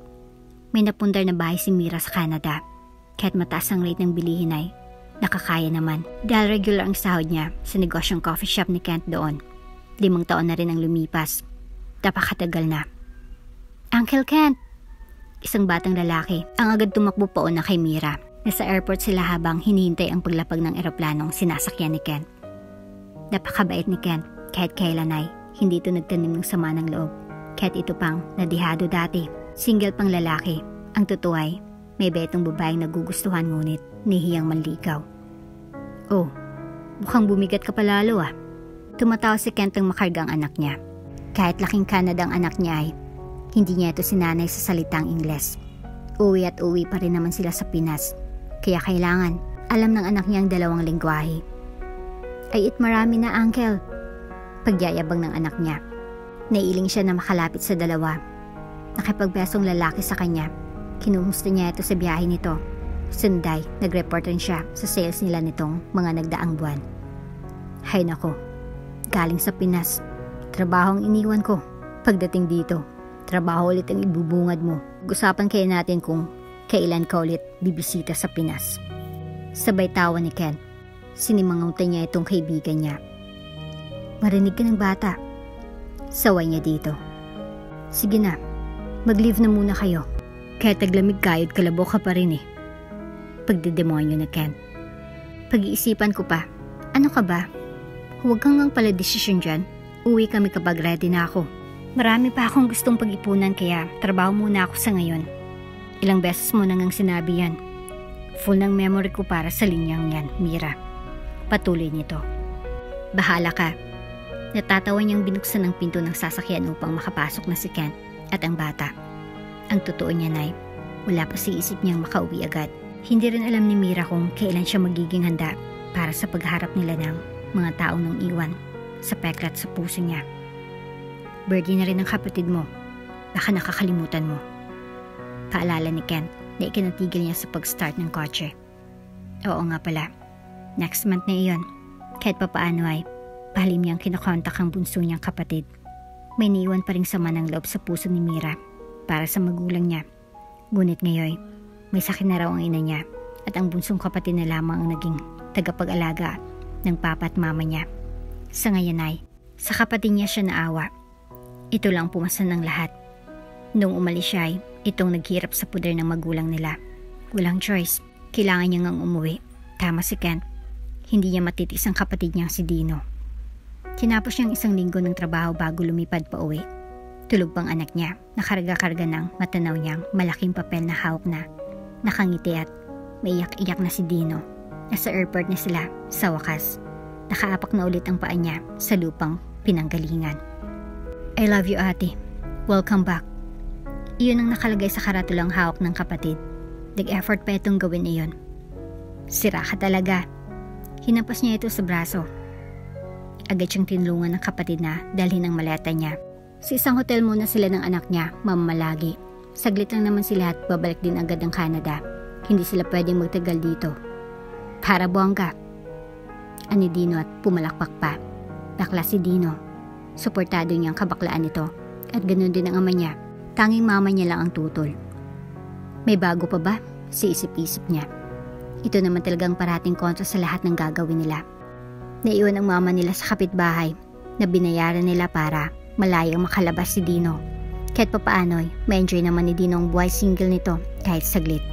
May napundar na bahay si Mira sa Canada, kahit mataas ang rate ng bilihin ay nakakaya naman dahil regular ang sahod niya sa negosyong coffee shop ni Kent doon. 5 taon na rin ang lumipas. Napakatagal na. Uncle Kent! Isang batang lalaki ang agad tumakbo pauna kay Mira. Nasa airport sila habang hinihintay ang paglapag ng eroplanong sinasakyan ni Kent. Napakabait ni Kent kahit kailan ay hindi ito nagtanim ng sama ng loob. Kahit ito pang nadihado dati, single pang lalaki. Ang totoo ay may betong babaeng nagugustuhan ngunit nihiyang manligaw. Oh, mukhang bumigat ka palalo ah. Tumatawa si Kent ang makargang anak niya. Kahit laking Canada ang anak niya ay hindi niya ito sinanay sa salitang Ingles. Uwi at uwi pa rin naman sila sa Pinas. Kaya kailangan alam ng anak niya ang 2 lengguwahe. Ay marami na, Uncle. Pagyayabang ng anak niya. Naiiling siya na makalapit sa 2. Nakipagbesong lalaki sa kanya. Kinumusta niya ito sa biyahe nito. Sunday, nag-report rin siya sa sales nila nitong mga nagdaang buwan. Hay nako, galing sa Pinas, Trabaho ang iniwan ko. Pagdating dito, trabaho ulit ang ibubungad mo. Usapan kaya natin kung kailan ka ulit bibisita sa Pinas. Sabay tawa ni Ken. Sinimangutan niya itong kaibigan niya. Marinig ka ng bata. Saway niya dito. Sige na, mag-leave na muna kayo. Kaya taglamig kayo't kalabo ka pa rin eh. Pagdedemonyo na Ken. Pag-iisipan ko pa. Ano ka ba? Huwag kang ngang pala desisyon dyan. Uwi kami kapag ready na ako. Marami pa akong gustong pag-ipunan kaya trabaho muna ako sa ngayon. Ilang beses mo nang sinabi yan. Full ng memory ko para sa linyang yan, Mira. Patuloy nito. Bahala ka. Natatawa niyang binuksan ang pinto ng sasakyan upang makapasok na si Ken at ang bata. Ang totoo niya ay wala pa sa isip niyang makauwi agad. Hindi rin alam ni Mira kung kailan siya magiging handa para sa pagharap nila ng mga taong nung iwan sa peklat sa puso niya. Birthday na rin ang kapatid mo. Baka nakakalimutan mo. Paalala ni Ken na ikinatigil niya sa pag-start ng kotse. Oo nga pala, next month na iyon. Kahit papaano ay pahalim niyang kinakontak ang bunso niyang kapatid. May niiwan pa ring sama ng loob sa puso ni Mira para sa magulang niya. Ngunit ngayon, may sakit na raw ang ina niya at ang bunsong kapatid na lamang ang naging tagapag-alaga ng papa at mama niya. Sa ngayon ay, sa kapatid niya siya naawa. Ito lang pumasan ng lahat. Nung umalis siya ay, itong naghirap sa puder ng magulang nila. Walang choice, kailangan niya ngang umuwi. Tama si Ken, hindi niya matitis ang kapatid niyang si Dino. Tinapos niyang 1 linggo ng trabaho bago lumipad pa uwi. Tulog pang anak niya, nakarga-karga ng matanaw niyang malaking papel na hawak na nakangiti at maiyak-iyak na si Dino. Nasa airport na sila sa wakas. Nakaapak na ulit ang paa niya sa lupang pinanggalingan. I love you, ate. Welcome back. Iyon ang nakalagay sa karatulang hawak ng kapatid. Nag-effort pa itong gawin iyon. Sira ka talaga. Hinampas niya ito sa braso. Agad siyang tinulungan ng kapatid na dalhin ang maleta niya. Sa isang hotel muna sila ng anak niya, mamamalagi. Saglit lang naman sila at babalik din agad ng Canada. Hindi sila pwedeng magtagal dito. Para bongga. Ani Dino at pumalakpak pa. Bakla si Dino. Suportado niyang kabaklaan nito. At ganun din ang ama niya. Tanging mama niya lang ang tutol. May bago pa ba? Si isip-isip niya. Ito naman talagang parating kontra sa lahat ng gagawin nila. Naiwan ang mama nila sa kapitbahay na binayaran nila para malayang makalabas si Dino. Kahit papaano'y ma-enjoy naman ni Dino ang buhay single nito kahit saglit.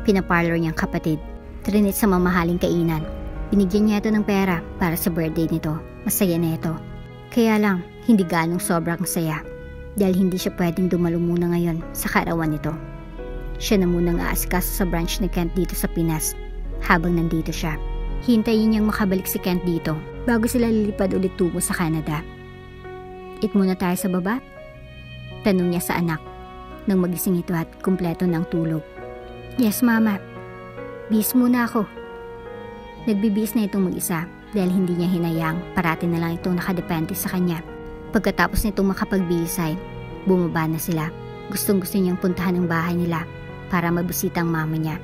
Pinaparlor niyang kapatid. Trinit sa mamahaling kainan. Binigyan niya ito ng pera para sa birthday nito. Masaya na ito. Kaya lang, hindi ganong sobrang saya. Dahil hindi siya pwedeng dumalo muna ngayon sa kaarawan nito. Siya na munang aasikaso sa branch ni Kent dito sa Pinas habang nandito siya. Hintayin niyang makabalik si Kent dito bago sila lilipad ulit tungo sa Canada. Eat muna tayo sa baba? Tanong niya sa anak nang magising ito at kumpleto ng tulog. Yes, mama. Bis muna ako. Nagbibis na itong mag-isa dahil hindi niya hinayang parati na lang itong nakadepende sa kanya. Pagkatapos nitong makapagbihis ay bumaba na sila. Gustong-gusto niyang puntahan ang bahay nila para mabisita ang mama niya.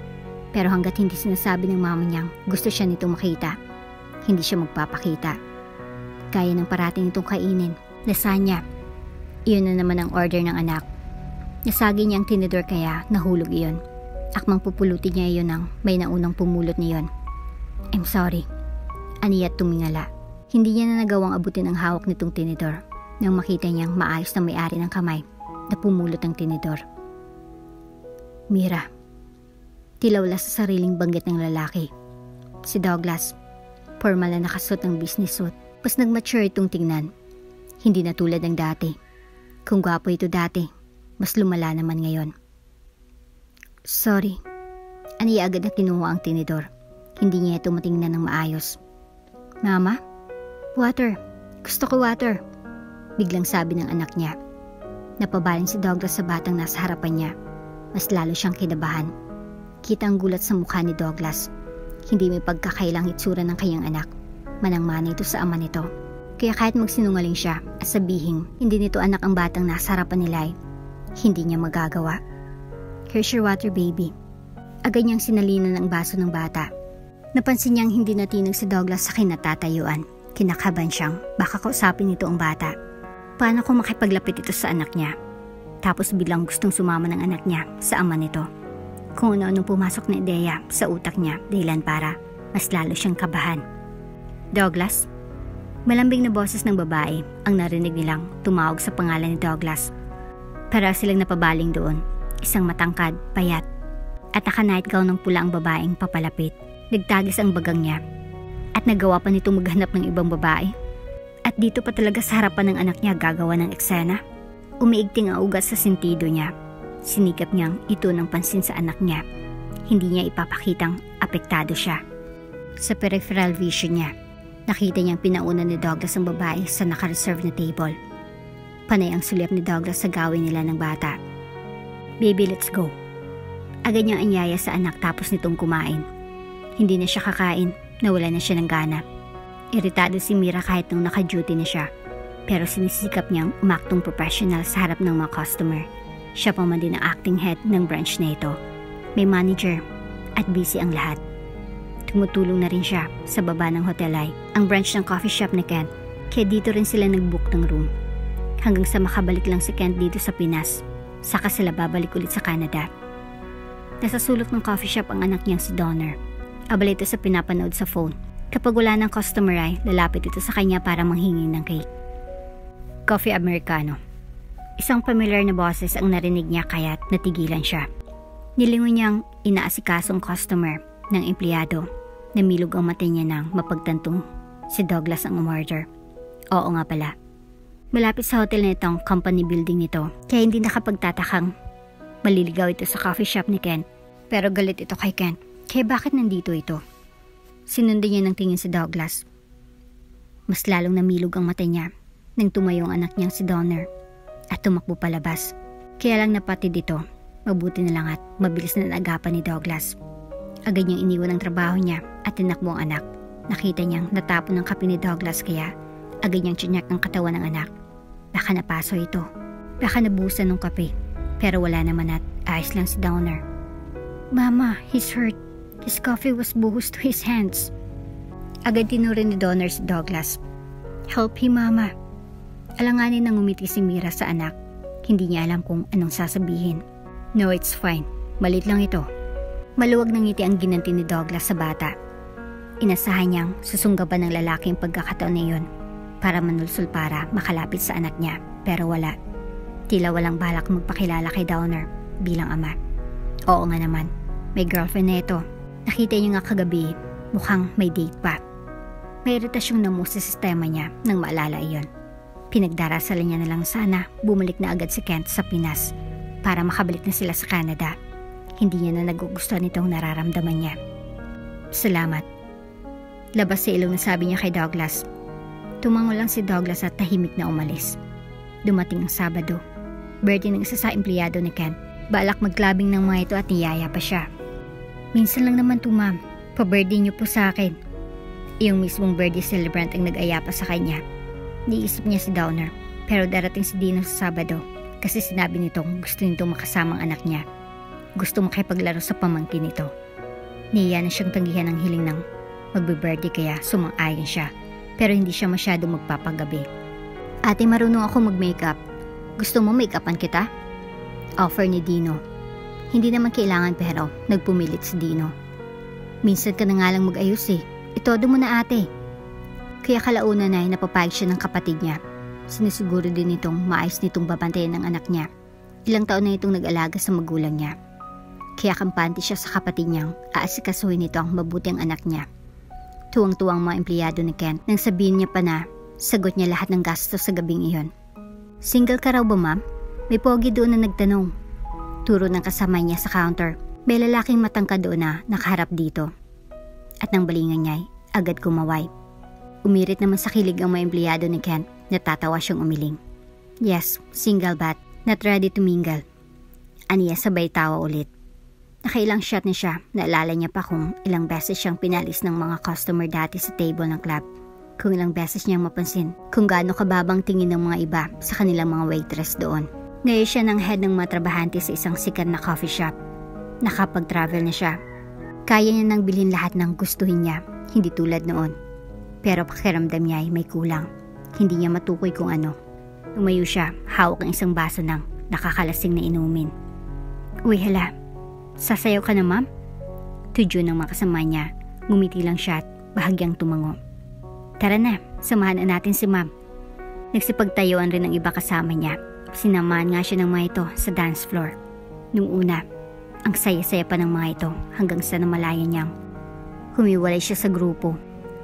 Pero hanggat hindi sinasabi ng mama niyang gusto siya nitong makita, hindi siya magpapakita. Kaya ng parating itong kainin, lasagna. Iyon na naman ang order ng anak. Nasagi niya ang tinidor kaya nahulog iyon. Akmang pupulutin niya iyon nang may naunang pumulot niyon. I'm sorry. Aniyat tumingala. Hindi niya na nagawang abutin ang hawak nitong tinidor nang makita niyang maayos na may-ari ng kamay na pumulot ang tinidor. Mira. Tilawla sa sariling banggit ng lalaki. Si Douglas, formal na nakasuot ng business suit. Mas nag-mature itong tingnan. Hindi na tulad ng dati. Kung gwapo ito dati, mas lumala naman ngayon. Sorry. Aniya agad na kinuha ang tinidor. Hindi niya ito matingnan ng maayos. Mama? Water. Gusto ko water. Biglang sabi ng anak niya. Napabaling si Douglas sa batang nasa harapan niya. Mas lalo siyang kinabahan. Kita ang gulat sa mukha ni Douglas. Hindi may pagkakailang itsura ng kanyang anak. Manang-mana ito sa ama nito. Kaya kahit magsinungaling siya at sabihin hindi nito anak ang batang nasa harapan nila, hindi niya magagawa. Here's your water, baby. Agad niyang sinalinan ang baso ng bata. Napansin niyang hindi natinag si Douglas sa kinatatayuan. Kinakaban siyang baka kausapin nito ang bata. Paano kung makipaglapit ito sa anak niya? Tapos bilang gustong sumama ng anak niya sa ama nito. Kung ano-anong pumasok na ideya sa utak niya dahilan para mas lalo siyang kabahan. Douglas? Malambing na boses ng babae ang narinig nilang tumawag sa pangalan ni Douglas. Para silang napabaling doon, isang matangkad, payat, at naka-nightgown ng pula ang babaeng papalapit. Nagtagis ang bagang niya at nagawa pa nito maghanap ng ibang babae. At dito pa talaga sa harapan ng anak niya gagawa ng eksena. Umiigting ang ugat sa sentido niya. Sinikap niyang ito ng pansin sa anak niya. Hindi niya ipapakitang apektado siya. Sa peripheral vision niya, nakita niyang pinauna ni Douglas ang babae sa naka-reserve na table. Panay ang sulyap ni Douglas sa gawin nila ng bata. Baby, let's go. Agad niyang anyaya sa anak tapos nitong kumain. Hindi na siya kakain, nawala na siya ng gana. Iritado si Mira kahit nung naka-duty na siya. Pero sinisikap niyang umaktong professional sa harap ng mga customer. Siya pa man din ang acting head ng branch na ito. May manager at busy ang lahat. Tumutulong na rin siya sa baba ng hotelay, ang branch ng coffee shop ni Kent. Kaya dito rin sila nag-book ng room. Hanggang sa makabalik lang si Kent dito sa Pinas, saka sila babalik ulit sa Canada. Nasa sulok ng coffee shop ang anak niyang si Donner. Abala ito sa pinapanood sa phone. Kapag wala ng customer ay lalapit ito sa kanya para manghingi ng cake. Coffee Americano. Isang familiar na boses ang narinig niya kaya't natigilan siya. Nilingon niyang inaasikasong customer ng empleyado. Namilog ang mata niya nang mapagtantong si Douglas ang umorder. Oo nga pala. Malapit sa hotel na itong company building nito, kaya hindi nakapagtatakang maliligaw ito sa coffee shop ni Kent. Pero galit ito kay Kent, kaya bakit nandito ito? Sinundan niya ng tingin si Douglas. Mas lalong namilog ang mata niya nang tumayo ang anak niyang si Donner at tumakbo palabas. Kaya lang napatid ito, mabuti na lang at mabilis na naagapan ni Douglas. Agad niyang iniwan ang trabaho niya at tinakbo ang anak. Nakita niyang natapon ng kape ni Douglas kaya agad niyang tsinyak ang katawan ng anak. Baka napaso ito. Baka nabusan ng kape. Pero wala naman at ayos lang si Donner. Mama, he's hurt. His coffee was buhos to his hands. Agad tinurin ni Donner si Douglas. Help him, Mama. Alanganin nang umiti si Mira sa anak. Hindi niya alam kung anong sasabihin. No, it's fine. Malit lang ito. Maluwag ng ngiti ang ginanti ni Douglas sa bata. Inasahan niyang susunggaban ng lalaki ang pagkakataon na iyon para manulsul para makalapit sa anak niya. Pero wala. Tila walang balak magpakilala kay Donner bilang ama. Oo nga naman. May girlfriend na ito. Nakita niya nga kagabi, mukhang may date pa. May iritasyong namo sa sistema niya nang maalala iyon. Pinagdarasalan niya na lang sana bumalik na agad si Kent sa Pinas para makabalik na sila sa Canada. Hindi niya na nagugustuhan nitong nararamdaman niya. Salamat. Labas sa ilong na sabi niya kay Douglas. Tumango lang si Douglas at tahimik na umalis. Dumating ang Sabado. Birthday ng isa sa empleyado ni Kent. Balak mag-clubbing ng mga ito at niyaya pa siya. Minsan lang naman to, ma'am. Pa-birthday niyo po sa akin. Iyong mismong birthday celebrant ang nag-aya pa sa kanya. Niisip niya si Donner. Pero darating si Dino sa Sabado kasi sinabi nitong gusto nitong makasamang anak niya. Gusto makipaglaro sa pamangkin nito. Niya na siyang tanggihan ng hiling ng magbe-birthday kaya sumang-ayon siya. Pero hindi siya masyado magpapagabi. Ate, marunong ako mag-makeup. Gusto mo make-upan kita? Offer ni Dino. Hindi naman kailangan pero nagpumilit si Dino. Minsan ka na nga lang mag-ayos eh. Itodo mo na ate. Kaya kalaunan ay napapayag siya ng kapatid niya. Sinisiguro din itong maayos nitong babantayan ng anak niya. Ilang taon na itong nag-alaga sa magulang niya. Kaya kampante siya sa kapatid niyang aasikasuhin nito ang mabuting anak niya. Tuwang-tuwang mga empleyado ni Kent nang sabihin niya pa na sagot niya lahat ng gastos sa gabing iyon. Single ka raw ba, ma'am? May pogi doon na nagtanong. Turo ng kasama niya sa counter. May lalaking matangkad doon na nakaharap dito. At nang balingan niya ay agad kumaway. Umirit naman sa kilig ang mga empleyado ni Kent. Natatawa siyang umiling. Yes, single but not ready to mingle. Aniya sabay tawa ulit. Nakailang shot na siya. Naalala niya pa kung ilang beses siyang pinalis ng mga customer dati sa table ng club. Kung ilang beses niyang mapansin kung gaano kababang tingin ng mga iba sa kanilang mga waitress doon. Ngayon siya ng head ng mga trabahante sa isang sikat na coffee shop. Nakapag-travel na siya. Kaya niya nang bilhin lahat ng gustuhin niya, hindi tulad noon. Pero pakiramdam niya ay may kulang. Hindi niya matukoy kung ano. Tumayo siya, hawak ang isang baso ng nakakalasing na inumin. Uy, hala. Sasayaw ka na, ma'am? Tudyo ng makasama niya. Ngumiti lang siya at bahagyang tumango. Tara na, samahan na natin si ma'am. Nagsipagtayuan rin ang iba kasama niya. Sinamahan nga siya ng mga ito sa dance floor. Nung una, ang saya-saya pa ng mga ito hanggang sa namalayan niyang humiwalay siya sa grupo.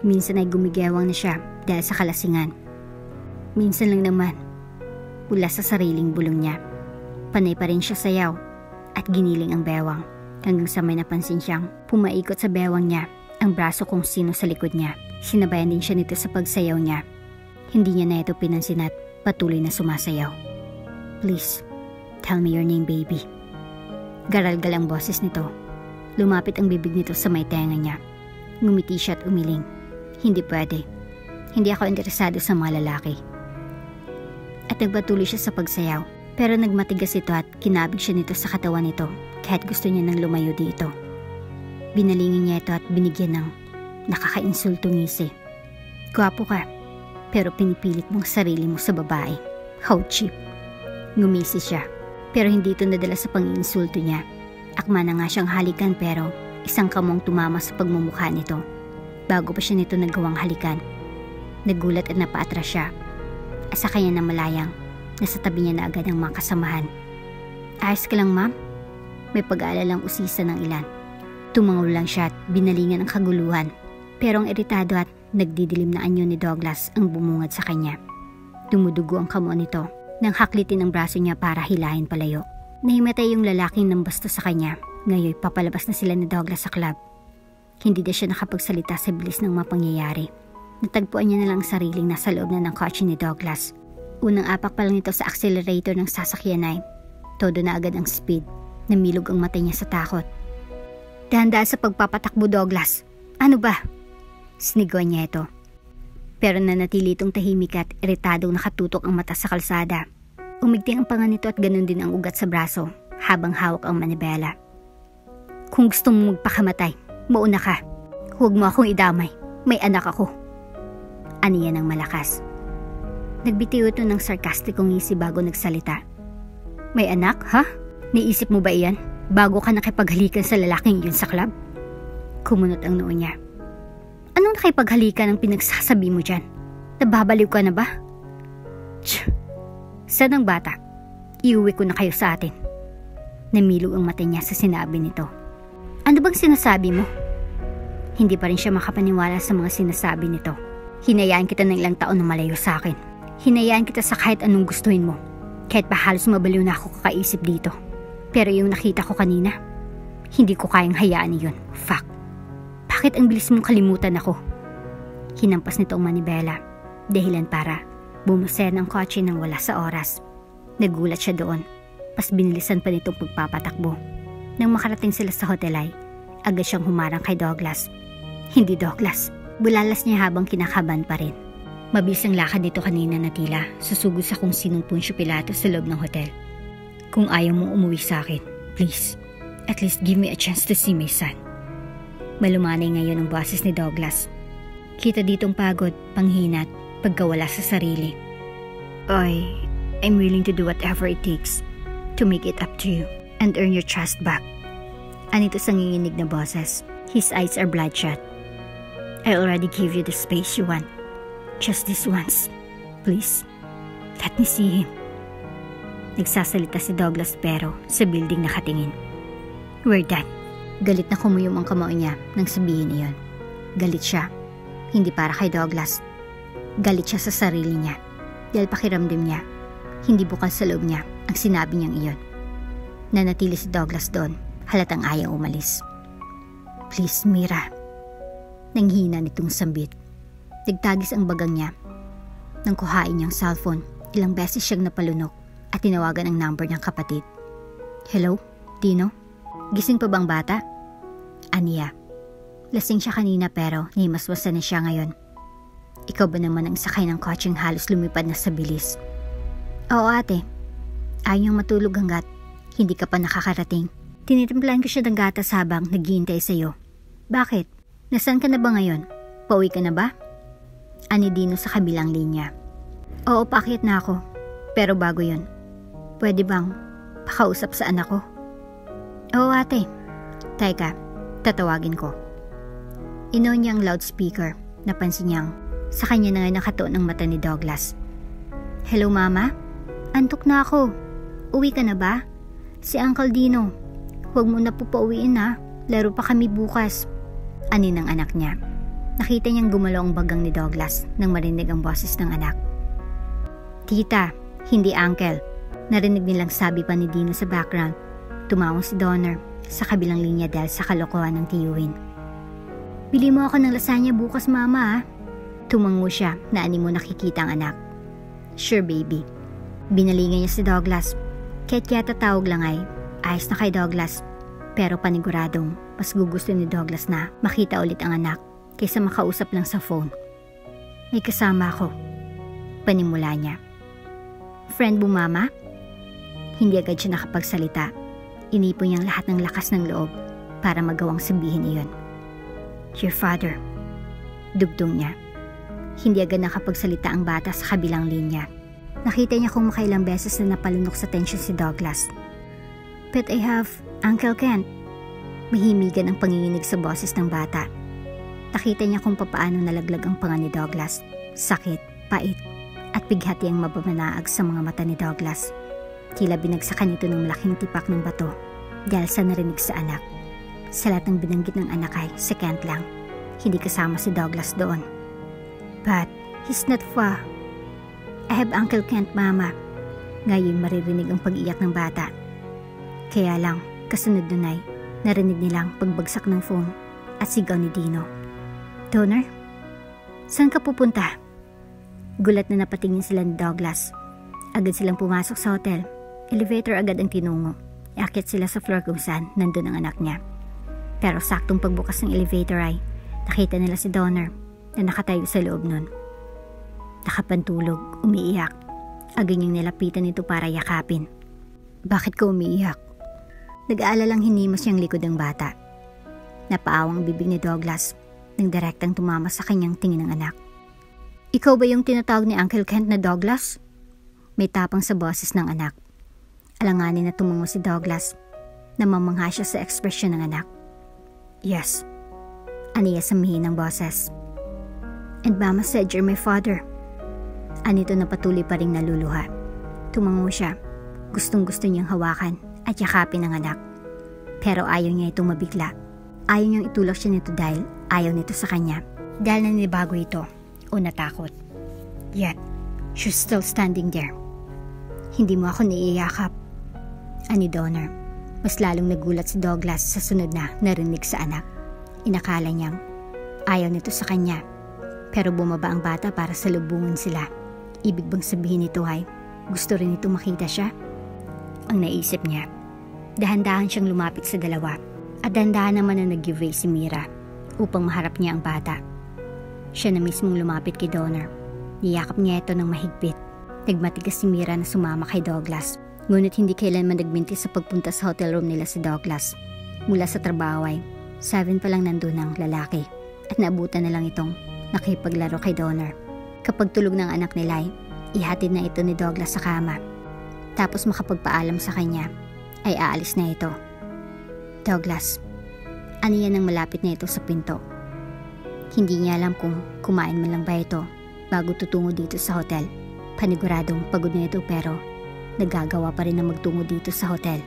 Minsan ay gumigewang na siya dahil sa kalasingan. Minsan lang naman, mula sa sariling bulong niya. Panay pa rin siya sayaw at giniling ang bewang hanggang sa may napansin siyang pumaikot sa bewang niya ang braso kung sino sa likod niya. Sinabayan din siya nito sa pagsayaw niya. Hindi niya na ito pinansin at patuloy na sumasayaw. Please, tell me your name, baby. Garalgal ang boses nito. Lumapit ang bibig nito sa may tenga niya. Ngumiti siya at umiling. Hindi pwede. Hindi ako interesado sa mga lalaki. At nagpatuloy siya sa pagsayaw. Pero nagmatigas ito at kinabig siya nito sa katawan nito kahit gusto niya nang lumayo dito. Binalingin niya ito at binigyan ng nakakainsultong ngisi. Gwapo ka, pero pinipilit mong sarili mo sa babae. How cheap. Ngumisi siya, pero hindi ito nadala sa pang-iinsulto niya. Akma na nga siyang halikan pero isang kamong tumama sa pagmumukha nito. Bago pa siya nito nagawang halikan. Nagulat at napaatras siya. At sa kanya na malayang, nasa tabi niya na agad ang mga kasamahan. Ayos ka lang, ma'am? May pag-aalalang usisa ng ilan. Tumango lang siya at binalingan ang kaguluhan. Pero ang iritado at nagdidilim na anyo ni Douglas ang bumungad sa kanya. Dumudugo ang kamo nito nang haklitin ang braso niya para hilahin palayo. Nahimatay yung lalaking nambasto sa kanya. Ngayon papalabas na sila ni Douglas sa club. Hindi na siya nakapagsalita sa bilis ng mapangyayari. Natagpuan niya na lang sariling nasa loob na ng kotse ni Douglas. Unang apak pa lang nito sa accelerator ng sasakyan ay todo na agad ang speed. Namilog ang mata niya sa takot. Dahan-dahan sa pagpapatakbo, Douglas. Ano ba? Sinigawan niya ito. Pero nanatili itong tahimik at iritadong nakatutok ang mata sa kalsada. Umigting ang panga nito at ganun din ang ugat sa braso habang hawak ang manibela. Kung gusto mo magpakamatay, mauna ka. Huwag mo akong idamay. May anak ako. Aniya ng malakas. Nagbitiw ito ng sarkastikong ngisi bago nagsalita. May anak, ha? Naisip mo ba iyan? Bago ka nakipaghalikan sa lalaking yun sa club? Kumunot ang noo niya. Anong nakipaghalikan ang pinagsasabi mo dyan? Nababaliw ka na ba? Saan ang bata? Iuwi ko na kayo sa atin. Namilo ang mata niya sa sinabi nito. Ano bang sinasabi mo? Hindi pa rin siya makapaniwala sa mga sinasabi nito. Hinayaan kita ng ilang taon na malayo sa akin. Hinayaan kita sa kahit anong gustuhin mo. Kahit pa halos mabaliw na ako kakaisip dito. Pero yung nakita ko kanina, hindi ko kayang hayaan iyon. Fuck. Bakit ang bilis mong kalimutan ako? Hinampas nito ang manibela. Dahilan para bumusen ang kotse nang wala sa oras. Nagulat siya doon. Pas binilisan pa nitong pagpapatakbo. Nang makarating sila sa hotel ay agad siyang humarang kay Douglas. Hindi Douglas. Bulalas niya habang kinakabahan pa rin. Mabilis ang lakad nito kanina na tila susugod sa kung sinong Poncio Pilato sa loob ng hotel. Kung ayaw mong umuwi sa akin, please, at least give me a chance to see my son. Malumanay ngayon ang boses ni Douglas. Kita ditong pagod, panghinat, pagkawala sa sarili. I'm willing to do whatever it takes to make it up to you and earn your trust back. Anito sa nginginig na boses. His eyes are bloodshot. I already gave you the space you want. Just this once. Please, let me see him. Nagsasalita si Douglas pero sa building nakatingin. We're done. Galit na kumuyom ang kamao niya nang sabihin iyon. Galit siya. Hindi para kay Douglas. Galit siya sa sarili niya. Dahil pakiramdam niya, hindi bukal sa loob niya ang sinabi niyang iyon. Nanatili si Douglas doon, halatang ayaw umalis. Please, Mira. Nanghina nitong sambit. Nagtagis ang bagang niya. Nang kuhain niyang cellphone, ilang beses siyang napalunok at tinawagan ang number ng kapatid. Hello, Tino? Gising pa bang bata? Aniya. Lasing siya kanina pero nimaswasan na siya ngayon. Ikaw ba naman ang sakay ng kotseng halos lumipad na sa bilis? Oo ate. Ayaw niyang matulog hanggat hindi ka pa nakakarating. Tinitimplahan ko siya ng gatas habang naghihintay sa'yo. Bakit? Nasaan ka na ba ngayon? Pauwi ka na ba? Ani Dino sa kabilang linya. Oo, paakyat na ako. Pero bago yun, pwede bang pakausap sa anak ko? Oo ate. Teka, tatawagin ko. Inon niya ang loudspeaker. Napansin niyang sa kanya na nga nakatuon ang mata ni Douglas. Hello mama? Antok na ako. Uwi ka na ba? Si Uncle Dino. Huwag mo na po pauwiin ha. Laro pa kami bukas. Ani ng anak niya. Nakita niyang gumalaw ang bagang ni Douglas nang marinig ang boses ng anak. Tita, hindi uncle. Narinig nilang sabi pa ni Dino sa background. Tumawang si Donner sa kabilang linya dahil sa kalokohan ng tiyuhin. Bili mo ako ng lasagna bukas mama ha. Tumango siya na ani mo nakikita ang anak. Sure baby. Binalingan niya si Douglas. Kahit yata tawag lang ay ayos na kay Douglas. Pero paniguradong mas gugusto ni Douglas na makita ulit ang anak kaysa makausap lang sa phone. May kasama ako. Panimula niya. Friend mo mama? Hindi agad siya nakapagsalita. Inipon niyang lahat ng lakas ng loob para magawang sabihin iyon. Your father. Dugtong niya. Hindi agad nakapagsalita ang bata sa kabilang linya. Nakita niya kung makailang beses na napalunok sa tensyon si Douglas. But I have Uncle Kent. Mahimigan ang panginginig sa boses ng bata. Nakita niya kung papaano nalaglag ang panga ni Douglas. Sakit, pait, at bighati ang mababanaag sa mga mata ni Douglas. Tila binagsakan ito ng malaking tipak ng bato dahil sa narinig sa anak. Sa lahat ng binanggit ng anak ay si Kent lang. Hindi kasama si Douglas doon. But he's not far. I have Uncle Kent, mama. Ngayon maririnig ang pag-iyak ng bata. Kaya lang, kasunod nun ay narinig nilang pagbagsak ng phone at sigaw ni Dino. Donner? Saan ka pupunta? Gulat na napatingin sila ni Douglas. Agad silang pumasok sa hotel. Elevator agad ang tinungo. Iakyat sila sa floor kung saan nandun ang anak niya. Pero saktong pagbukas ng elevator ay nakita nila si Donner na nakatayo sa loob nun. Nakapantulog, umiiyak. Agad niyang nilapitan ito para yakapin. Bakit ka umiiyak? Nag-aalalang hinimas niyang likod ng bata. Napaawang bibig ni Douglas nang direktang tumama sa kanyang tingin ng anak. Ikaw ba yung tinatawag ni Uncle Kent na Douglas? May tapang sa boses ng anak. Alanganin na tumungo si Douglas. Namamangha siya sa ekspresyon ng anak. Yes. Aniya sa mihinang boses. And Mama said you're my father. Anito na patuloy pa ring naluluha. Tumango siya. Gustong-gusto niyang hawakan at yakapin ang anak. Pero ayaw niya itong mabigla. Ayaw niyang itulak siya nito dahil ayaw nito sa kanya. Dahil nanibago ito o natakot. Yet, she's still standing there. Hindi mo ako naiiyakap. Ani Donner. Mas lalong nagulat si Douglas sa sunod na narinig sa anak. Inakala niyang ayaw nito sa kanya. Pero bumaba ang bata para salubungin sila. Ibig bang sabihin nito ay gusto rin ito makita siya? Ang naisip niya. Dahan-dahan siyang lumapit sa dalawa. At dahan-dahan naman na nag-give way si Mira upang maharap niya ang bata. Siya na mismong lumapit kay Donner. Niyakap niya ito ng mahigpit. Nagmatigas si Mira na sumama kay Douglas. Ngunit hindi kailanman nagminti sa pagpunta sa hotel room nila si Douglas. Mula sa trabaho ay 7 pa lang nandun ang lalaki at naabutan na lang itong nakipaglaro kay Donner. Kapag tulog ng anak nila ay ihatid na ito ni Douglas sa kama. Tapos makapagpaalam sa kanya ay aalis na ito. Douglas, ano yan ang malapit na ito sa pinto? Hindi niya alam kung kumain man lang ba ito bago tutungo dito sa hotel. Paniguradong pagod na ito pero nagagawa pa rin na magtungo dito sa hotel.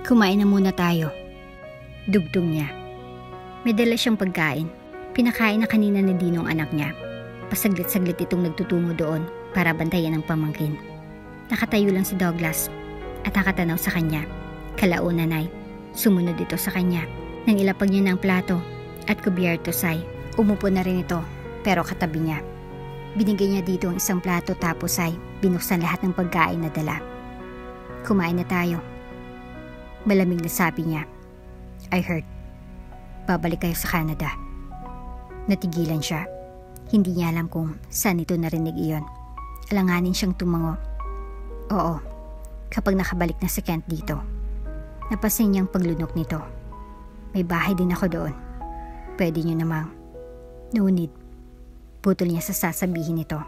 Kumain na muna tayo. Dugtong niya. May dala siyang pagkain. Pinakain na kanina ni Dino ang anak niya. Pasaglit-saglit itong nagtutungo doon para bantayan ang pamangkin. Nakatayo lang si Douglas at nakatanaw sa kanya. Kalaunan ay sumunod ito sa kanya. Nang ilapag niya ng plato at kubyertos ay umupo na rin ito pero katabi niya. Binigay niya dito ang isang plato tapos ay binuksan lahat ng pagkain na dala. Kumain na tayo. Malamig na sabi niya. I heard. Babalik kayo sa Canada. Natigilan siya. Hindi niya alam kung saan ito narinig iyon. Alanganin siyang tumango. Oo, kapag nakabalik na si Kent dito. Napasin niyang paglunok nito. May bahay din ako doon. Pwede niyo namang. No need. Putol niya sa sasabihin nito.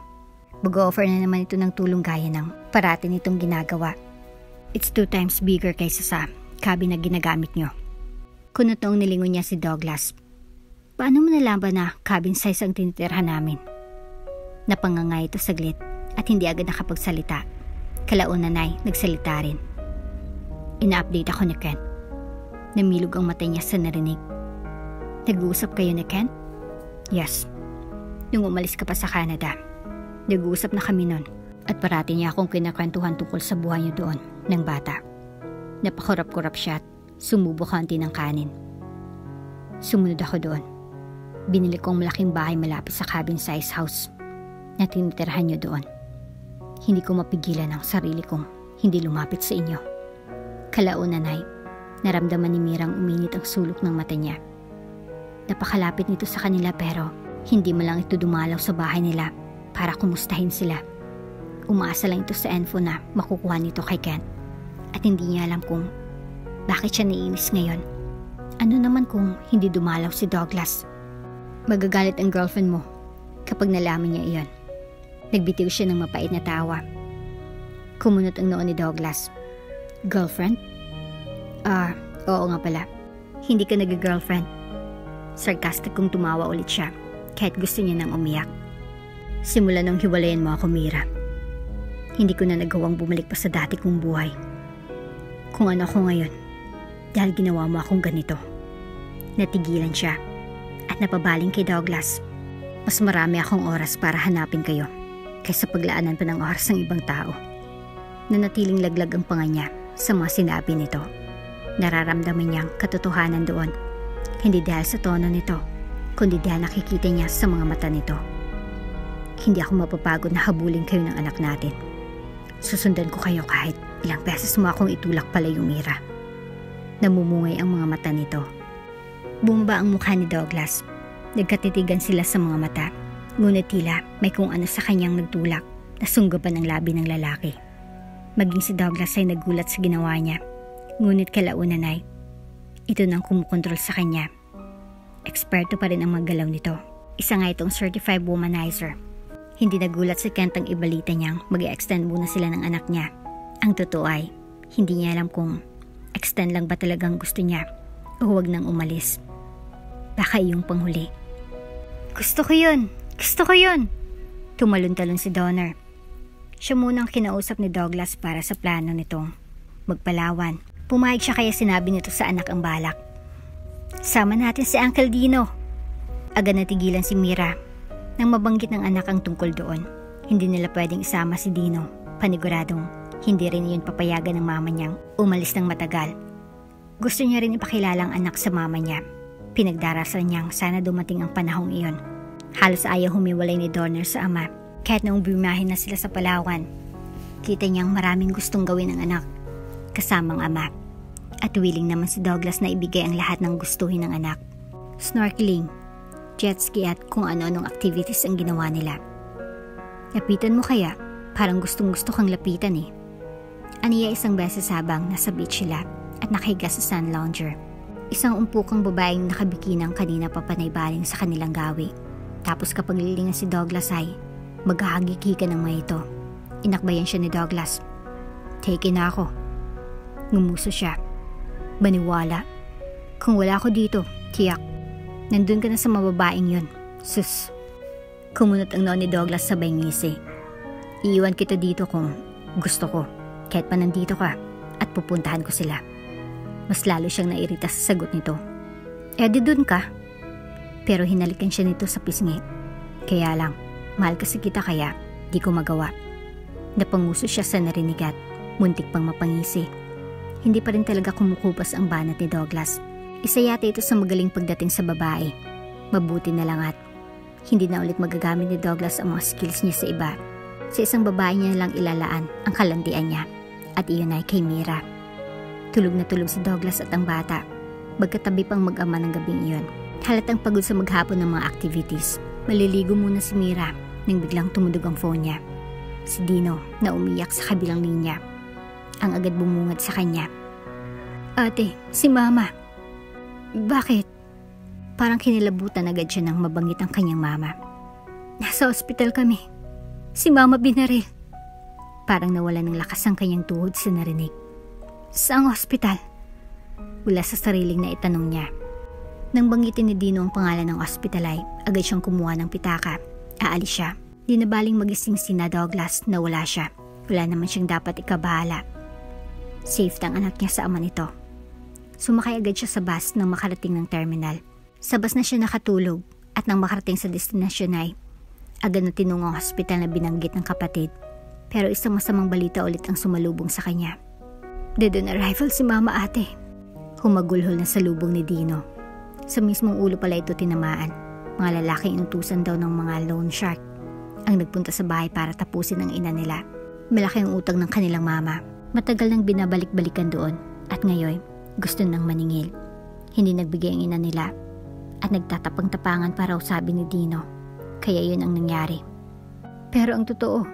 Mag-offer na naman ito ng tulong gaya ng parati nitong ginagawa. It's 2 times bigger kaysa sa cabin na ginagamit nyo. Kunot noong nilingon niya si Douglas. Paano mo nalaman na cabin size ang tinitirhan namin? Napanganga ito saglit at hindi agad nakapagsalita. Kalaunan ay nagsalita rin. Ina-update ako ni Ken. Namilog ang mata niya sa narinig. Nag-uusap kayo ni Ken? Yes. Nung umalis ka pa sa Canada, nag-uusap na kami nun at parati niya akong kinakwentuhan tungkol sa buhay niyo doon ng bata. Napakurap-kurap siya at sumubo konti ng kanin. Sumunod ako doon. Binili ko ang malaking bahay malapit sa cabin size house na tinitirhan niyo doon. Hindi ko mapigilan ang sarili kong hindi lumapit sa inyo. Kalaunan ay naramdaman ni Mirang uminit ang sulok ng mata niya. Napakalapit nito sa kanila pero hindi man lang ito dumalaw sa bahay nila para kumustahin sila. Umaasa lang ito sa info na makukuha nito kay Ken at hindi niya alam kung bakit siya naiinis ngayon. Ano naman kung hindi dumalaw si Douglas? Magagalit ang girlfriend mo kapag nalaman niya iyon. Nagbitiw siya ng mapait na tawa. Kumunot ang noo ni Douglas. Girlfriend? Oo nga pala. Hindi ka nag-girlfriend. Sarcastic kong tumawa ulit siya kahit gusto niya nang umiyak. Simula nung hiwalayan mo ako, Mira, hindi ko na nagawang bumalik pa sa dati kong buhay. Kung ano ako ngayon, dahil ginawa mo akong ganito. Natigilan siya at napabaling kay Douglas. Mas marami akong oras para hanapin kayo kaysa paglaanan pa ng oras ng ibang tao. Nanatiling laglag ang panga niya sa mga sinabi nito. Nararamdaman niyang katotohanan doon. Hindi dahil sa tono nito, kundi dahil nakikita niya sa mga mata nito. Hindi ako mapapagod na habulin kayo ng anak natin. Susundan ko kayo kahit ilang beses mo akong itulak palayo, Mira. Namumungay ang mga mata nito. Bumaba ang mukha ni Douglas. Nagkatitigan sila sa mga mata. Ngunit tila may kung ano sa kanyang nagtulak na sunggaban ang labi ng lalaki. Maging si Douglas ay nagulat sa ginawa niya. Ngunit kalaunan ay ito nang kumukontrol sa kanya. Eksperto pa rin ang maggalaw nito. Isa nga itong certified womanizer. Hindi nagulat si Kent ang ibalita niyang mag-extend muna sila ng anak niya. Ang totoo ay hindi niya alam kung extend lang ba talagang gusto niya o huwag nang umalis. Baka iyong panghuli. Gusto ko yun! Gusto ko yun! Tumalon-talon si Donner. Siya munang kinausap ni Douglas para sa plano nitong magpalawan. Pumayag siya kaya sinabi nito sa anak ang balak. Sama natin si Uncle Dino. Agad natigilan si Mira nang mabanggit ng anak ang tungkol doon. Hindi nila pwedeng isama si Dino. Paniguradong hindi rin yun papayagan ng mama niyang umalis ng matagal. Gusto niya rin ipakilala ang anak sa mama niya. Pinagdarasal niyang sana dumating ang panahong iyon. Halos ayaw humiwalay ni Donner sa ama. Kahit noong bumiyahe na sila sa Palawan, kita niyang maraming gustong gawin ng anak, kasamang ama. At willing naman si Douglas na ibigay ang lahat ng gustuhin ng anak. Snorkeling, jet ski at kung ano-anong activities ang ginawa nila. Lapitan mo kaya? Parang gustong-gusto kang lapitan eh. Aniya isang beses habang nasa beach sila at nakahiga sa sun lounger. Isang umpukang babaeng nakabikinang kanina papanay-baling sa kanilang gawi. Tapos kapag lilingan si Douglas ay maghahagik-hika ng mga ito. Inakbayan siya ni Douglas. Take na ako. Ngumuso siya. Baniwala. Kung wala ako dito, tiyak. Nandun ka na sa mababaeng yun. Sus. Kumunot ang noo ni Douglas sabay ngisi. Iiwan kita dito kung gusto ko. Kahit pa nandito ka at pupuntahan ko sila. Mas lalo siyang nairita sa sagot nito. Di dun ka. Pero hinalikan siya nito sa pisngi. Kaya lang, mahal kasi kita kaya di ko magawa. Napanguso siya sa narinig at muntik pang mapangisi. Hindi pa rin talaga kumukupas ang banat ni Douglas. Isa yata ito sa magaling pagdating sa babae. Mabuti na lang at hindi na ulit magagamit ni Douglas ang mga skills niya sa iba. Sa isang babae niya lang ilalaan ang kalandian niya. At iyon ay kay Mira. Tulog na tulog si Douglas at ang bata. Magkatabi pang mag-ama ng gabing iyon. Halatang pagod sa maghapon ng mga activities. Maliligo muna si Mira nang biglang tumudog ang phone niya. Si Dino na umiyak sa kabilang linya. Ang agad bumungad sa kanya. Ate, si Mama. Bakit? Parang kinilabutan agad siya nang mabanggit ang kanyang mama. Nasa ospital kami. Si Mama binaril. Parang nawala ng lakas ang kanyang tuhod sa narinig. Saang ospital? Wala sa sariling na itanong niya. Nang banggitin ni Dino ang pangalan ng ospital ay agad siyang kumuha ng pitaka. Aalis siya. Di na baling magising sina Douglas na wala siya. Wala naman siyang dapat ikabahala. Safe ang anak niya sa ama nito. Sumakay agad siya sa bus nang makarating ng terminal. Sa bus na siya nakatulog at nang makarating sa destinasyon ay agad na tinungo ang hospital na binanggit ng kapatid. Pero isang masamang balita ulit ang sumalubong sa kanya. Dead on arrival si Mama ate. Humagulhol na sa lubong ni Dino. Sa mismong ulo pala ito tinamaan. Mga lalaking inutusan daw ng mga loan shark ang nagpunta sa bahay para tapusin ang ina nila. Malaki ang utang ng kanilang mama. Matagal nang binabalik-balikan doon at ngayon gusto nang maningil. Hindi nagbigay ang ina nila at nagtatapang-tapangan para sabi ni Dino. Kaya yun ang nangyari. Pero ang totoo,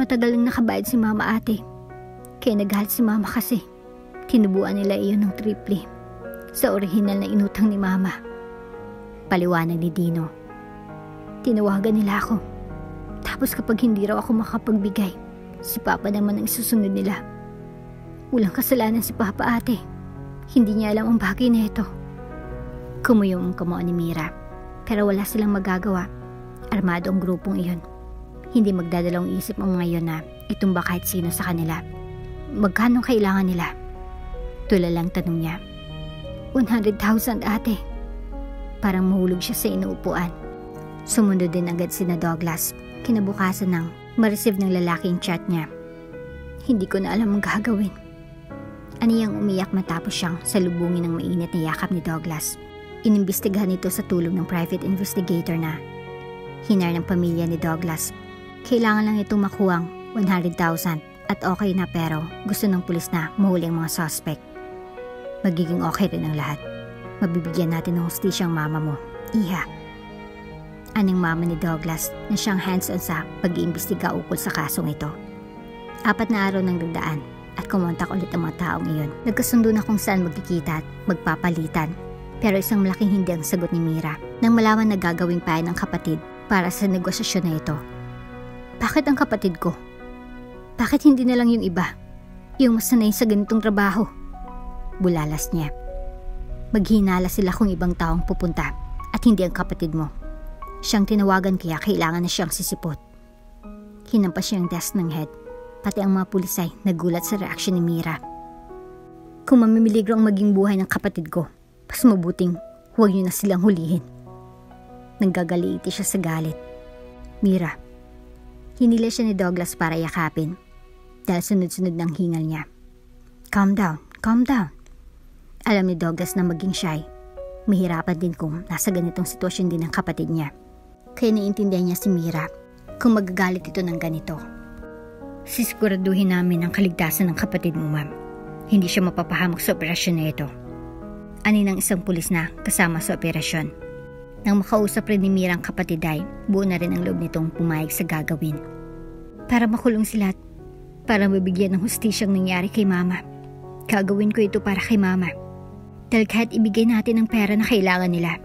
matagal nang nakabayad si Mama ate. Kaya nagalit si Mama kasi tinubuan nila iyon ng triple sa orihinal na inutang ni Mama. Paliwanag ni Dino. Tinawagan nila ako. Tapos kapag hindi raw ako makapagbigay, si Papa naman ang isusunod nila. Walang kasalanan si Papa ate. Hindi niya alam ang bagay na ito. Kumuyong ang kamao ni Mira. Pero wala silang magagawa. Armado ang grupong iyon. Hindi magdadalawang isip ang mga iyon na itumba kahit sino sa kanila. Magkano kailangan nila? Tulalang tanong niya. 100,000 ate. Parang mahulog siya sa inuupuan. Sumunod din agad sina Douglas. Kinabukasan nang ma-receive ng lalaking chat niya. Hindi ko na alam ang gagawin. Aniyang umiyak matapos siyang salubungin ng mainit na yakap ni Douglas. Inimbestigahan ito sa tulong ng private investigator na hinar ng pamilya ni Douglas. Kailangan lang itong makuhang 100,000 at okay na pero gusto ng pulis na mahuli ang mga suspect. Magiging okay rin ang lahat. Mabibigyan natin ng hustisya ang mama mo, Iha. Aning mama ni Douglas na siyang hands-on sa pag-iimbestiga ukol sa kasong ito. 4 na araw nang nagdaan at kumontak ulit ang mga taong iyon. Nagkasundo na kung saan magkikita at magpapalitan. Pero isang malaking hindi ang sagot ni Mira nang malaman na gagawing payan ng kapatid para sa negosasyon na ito. Bakit ang kapatid ko? Bakit hindi na lang yung iba? Yung mas sanay sa ganitong trabaho? Bulalas niya. Maghinala sila kung ibang taong pupunta at hindi ang kapatid mo. Siyang tinawagan kaya kailangan na siyang sisipot. Hinampas siya ang desk ng head. Pati ang mga pulis ay nagulat sa reaksyon ni Mira. Kung mamimiligro ang maging buhay ng kapatid ko, mas mabuting huwag niyo na silang hulihin. Nanggagaliiti siya sa galit. Mira, hinila siya ni Douglas para yakapin dahil sunod-sunod ng hingal niya. Calm down, calm down. Alam ni Douglas na maging shy. Mahirapan din kung nasa ganitong sitwasyon din ang kapatid niya. Kaya naiintindihan niya si Mira kung magagalit ito ng ganito. Sisiguraduhin namin ang kaligtasan ng kapatid mo, ma'am. Hindi siya mapapahamak sa operasyon na ito. Ani ng isang pulis na kasama sa operasyon. Nang makausap rin ni Mira ang kapatid ay buo na rin ang loob nitong pumayag sa gagawin. Para makulong sila at para mabigyan ng hustisyang nangyari kay Mama. Gagawin ko ito para kay Mama. Dahil kahit ibigay natin ang pera na kailangan nila,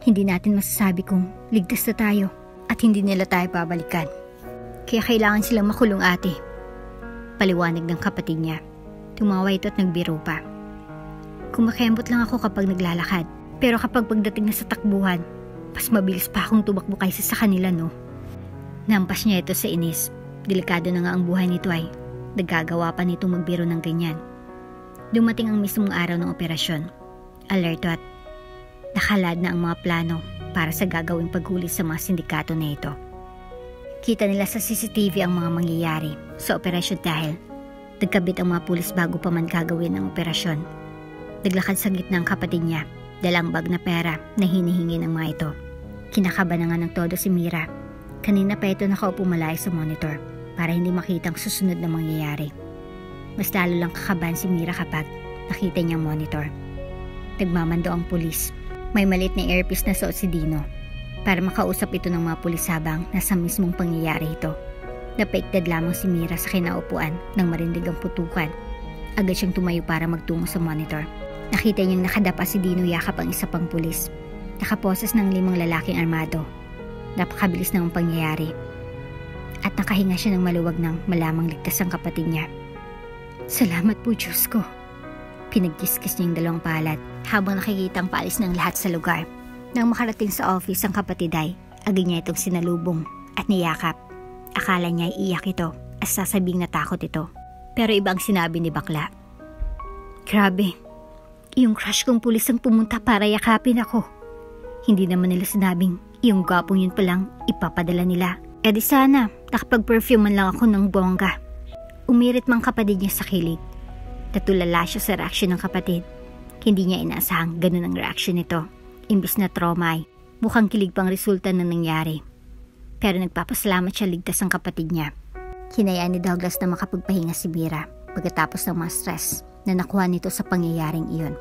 hindi natin masasabi kung ligtas na tayo at hindi nila tayo babalikan. Kaya kailangan silang makulong ate. Paliwanag ng kapatid niya. Tumawa ito at nagbiro pa. Kumakembot lang ako kapag naglalakad. Pero kapag pagdating na sa takbuhan, mas mabilis pa akong tumakbo kaysa sa kanila, no? Nampas niya ito sa inis. Delikado na nga ang buhay nito ay nagagawa pa nito magbiro ng ganyan. Dumating ang mismong araw ng operasyon. Alerto at nakalad na ang mga plano para sa gagawing paghuli sa mga sindikato na ito. Kita nila sa CCTV ang mga mangyayari sa operasyon dahil nagkabit ang mga pulis bago pa man gagawin ang operasyon. Naglakad sa gitna ang kapatid niya, dalang bag na pera na hinihingi ng mga ito. Kinakaba na nga ng todo si Mira. Kanina pa ito nakaupo malayo sa monitor para hindi makita ang susunod na mangyayari. Mas lalo lang kakabahan si Mira kapag nakita niya ang monitor. Nagmamando ang pulis. May maliit na earpiece na suot si Dino para makausap ito ng mga pulis habang nasa mismong pangyayari ito. Napaiktad lamang si Mira sa kinaupuan nang marindig ang putukan. Agad siyang tumayo para magtungo sa monitor. Nakita niyang nakadapa si Dino yakap ang isa pang pulis. Nakaposes ng 5 lalaking armado. Napakabilis ng pangyayari. at nakahinga siya ng maluwag nang malamang ligtas ang kapatid niya. Salamat po Diyos ko. Pinagkiskis niya yung dalawang palad habang nakikita ang paalis ng lahat sa lugar. Nang makarating sa office ang kapatid ay agad niya itong sinalubong at niyakap. Akala niya iiyak ito at sasabing natakot ito. Pero iba ang sinabi ni bakla. Grabe, yung crush kong pulis ang pumunta para yakapin ako. Hindi naman nila sinabing yung gwapong yun palang ipapadala nila. E di sana, nakapag-perfume man lang ako ng bongga. Umirit mang kapatid niya sa kilig. Natulala siya sa reaksyon ng kapatid. Hindi niya inaasahang ganun ang reaksyon nito. Imbis na trauma ay mukhang kilig pang resulta ng nangyari. Pero nagpapasalamat siya ligtas ang kapatid niya. Hinayaan ni Douglas na makapagpahinga si Mira pagkatapos ng mga stress na nakuha nito sa pangyayaring iyon.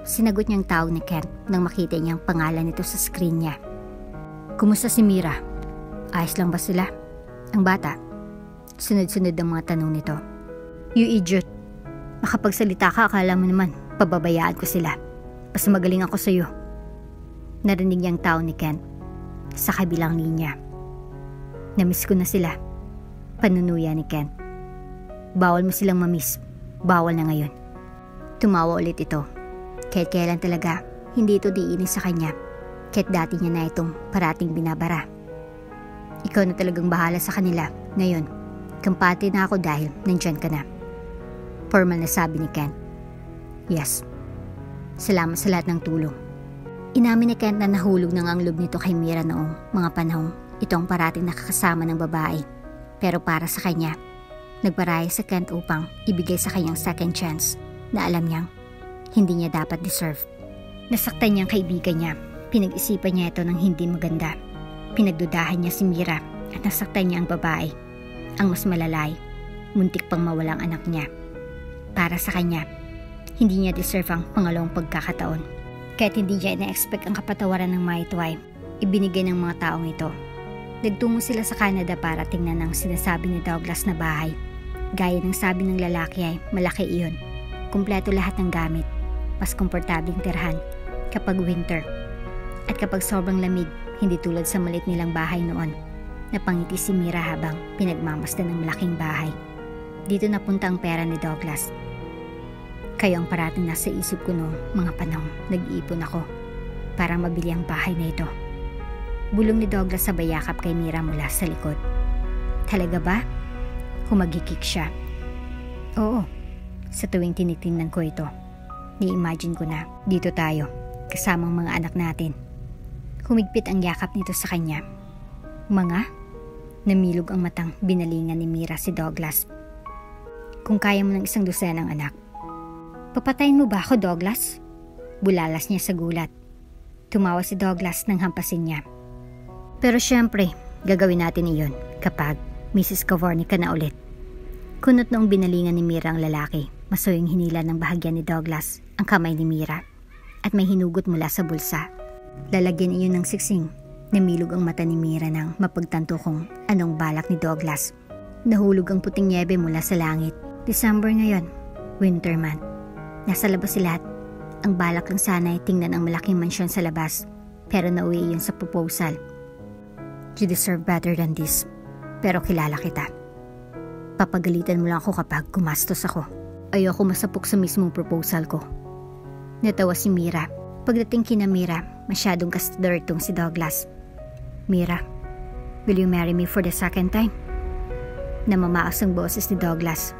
Sinagot niyang tawag ni Kent nang makita niyang pangalan nito sa screen niya. Kumusta si Mira? Ayos lang ba sila? Ang bata. Sunod-sunod ang mga tanong nito. You idiot. Makapagsalita ka, akala mo naman pababayaan ko sila. Basta magaling ako sa'yo. Narinig niyang tawag ni Kent sa kabilang linya. Namiss ko na sila. Panunuya ni Kent. Bawal mo silang mamiss. Bawal na ngayon. Tumawa ulit ito. Kahit kailan talaga, hindi ito diinis sa kanya. Kahit dati niya na itong parating binabara. Ikaw na talagang bahala sa kanila. Ngayon, kampante na ako dahil nandyan ka na. Formal na sabi ni Kent. Yes. Salamat sa lahat ng tulong. Inamin ni Kent na nahulog ng ang loob nito kay Mira noong mga panahong ito ang parating nakakasama ng babae. Pero para sa kanya, nagbaraya sa Kent upang ibigay sa kanyang second chance na alam niyang hindi niya dapat deserve. Nasaktan niyang kaibigan niya. Pinag-isipan niya ito ng hindi maganda. Pinagdudahan niya si Mira at nasaktan niya ang babae. Ang mas malalay, muntik pang mawalang anak niya. Para sa kanya, hindi niya deserve ang pangalawang pagkakataon. Kahit hindi niya ina-expect ang kapatawaran ng mga ito ay ibinigay ng mga taong ito. Nagtungo sila sa Canada para tingnan ang sinasabi ni Douglas na bahay. Gaya ng sabi ng lalaki ay malaki iyon. Kumpleto lahat ng gamit. Mas komportabling tirhan kapag winter. At kapag sobrang lamig, hindi tulad sa maliit nilang bahay noon. Napangiti si Mira habang pinagmamasdan ng malaking bahay. Dito napunta ang pera ni Douglas. Kayo ang parating nasa isip ko noong mga panahong nag-iipon ako para mabili ang bahay na ito. Bulong ni Douglas sa bayakap kay Mira mula sa likod. Talaga ba? Humagikik siya. Oo, sa tuwing tinitingnan ko ito, ni-imagine ko na dito tayo, kasamang mga anak natin. Humigpit ang yakap nito sa kanya. Mga? Namilog ang matang binalingan ni Mira si Douglas. Kung kaya mo ng isang dosenang anak. Papatayin mo ba ako, Douglas? Bulalas niya sa gulat. Tumawa si Douglas nang hampasin niya. Pero syempre, gagawin natin iyon kapag Mrs. Cavorny ka na ulit. Kunot noong binalingan ni Mira ang lalaki, masuyong hinila ng bahagya ni Douglas ang kamay ni Mira at may hinugot mula sa bulsa. Lalagyan iyon ng siksing. Namilog ang mata ni Mira nang mapagtanto kung anong balak ni Douglas. Nahulog ang puting niebe mula sa langit. December ngayon, winter month. Nasa labas sila at ang balak lang sana ay tingnan ang malaking mansyon sa labas. Pero nauwi iyon sa proposal. You deserve better than this. Pero kilala kita. Papagalitan mo lang ako kapag gumastos ako. Ayoko masapok sa mismong proposal ko. Natawa si Mira. Pagdating kina Mira, masyadong kastador itong si Douglas. Mira, will you marry me for the second time? Namamaas ang boses ni Douglas.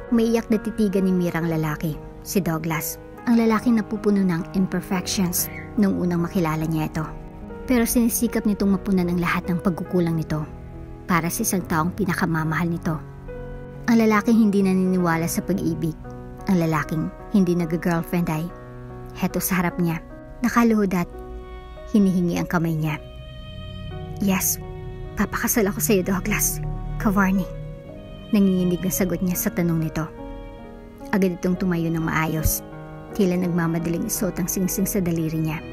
Maiyak na titigan ni Mira ang lalaki, si Douglas. Ang lalaking napupuno ng imperfections nung unang makilala niya ito. Pero sinisikap nitong mapunan ang lahat ng pagkukulang nito para sa isang taong pinakamamahal nito. Ang lalaking hindi naniniwala sa pag-ibig. Ang lalaking hindi nag-girlfriend ay heto sa harap niya, nakaluhod at hinihingi ang kamay niya. Yes, papakasal ako sa iyo, Douglas Cavorny. Nanginginig na sagot niya sa tanong nito. Agad itong tumayo ng maayos. Tila nagmamadaling isuot ang singsing sa daliri niya.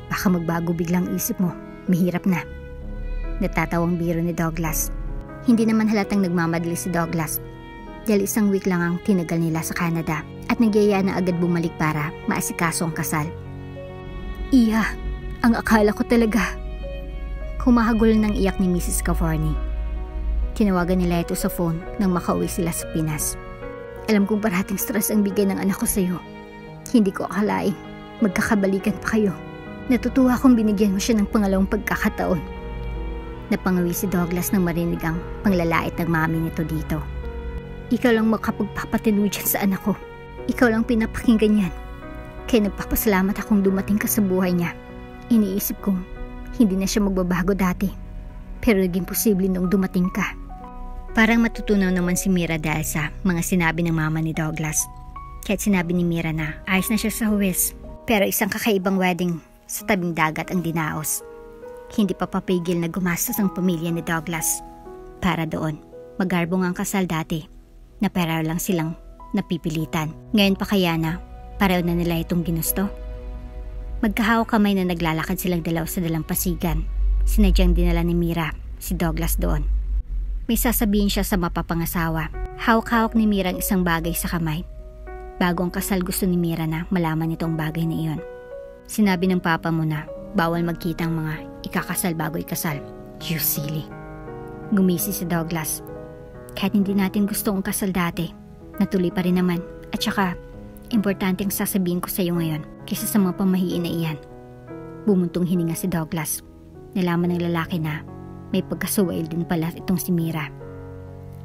Baka magbago biglang isip mo, mahirap na. Natatawang biro ni Douglas. Hindi naman halatang nagmamadali si Douglas. Dahil isang week lang ang tinagal nila sa Canada at nagyaya na agad bumalik para maasikaso ang kasal. Iya, ang akala ko talaga. Humahagol ng iyak ni Mrs. Cavorny. Tinawagan nila ito sa phone nang makauwi sila sa Pinas. Alam kong parating stress ang bigay ng anak ko sa'yo. Hindi ko akalaing magkakabalikan pa kayo. Natutuwa akong binigyan mo siya ng pangalawang pagkakataon. Napangawi si Douglas nang marinig ang panglalait ng mami nito dito. Ikaw lang makapagpapatino dyan sa anak ko. Ikaw lang pinapakinggan yan. Kaya nagpapasalamat akong dumating ka sa buhay niya. Iniisip kong hindi na siya magbabago dati. Pero naging posible nung dumating ka. Parang matutunaw naman si Mira dahil sa mga sinabi ng mama ni Douglas. Kahit sinabi ni Mira na ayos na siya sa huwes. Pero isang kakaibang wedding sa tabing dagat ang dinaos. Hindi pa papigil na gumastos ang pamilya ni Douglas. Para doon, magarbong ang kasal dati na pareho lang silang napipilitan. Ngayon pa kaya na pareho na nila itong ginusto? Magkahawak kamay na naglalakad silang dalaw sa dalampasigan. Sinadyang dinala ni Mira si Douglas doon. May sasabihin siya sa mapapangasawa. Hawak-hawak ni Mira ang isang bagay sa kamay. Bago ang kasal gusto ni Mira na malaman itong bagay na iyon. Sinabi ng papa mo na bawal magkita ang mga ikakasal bago ikasal. You silly. Gumisi si Douglas. Kahit hindi natin gusto ang kasal dati, natuloy pa rin naman. At saka, importante ang sasabihin ko sa iyo ngayon kaysa sa mga pamahiin na iyan. Bumuntong hininga si Douglas. Nalaman ng lalaki na may pagkasuwail din pala itong si Mira.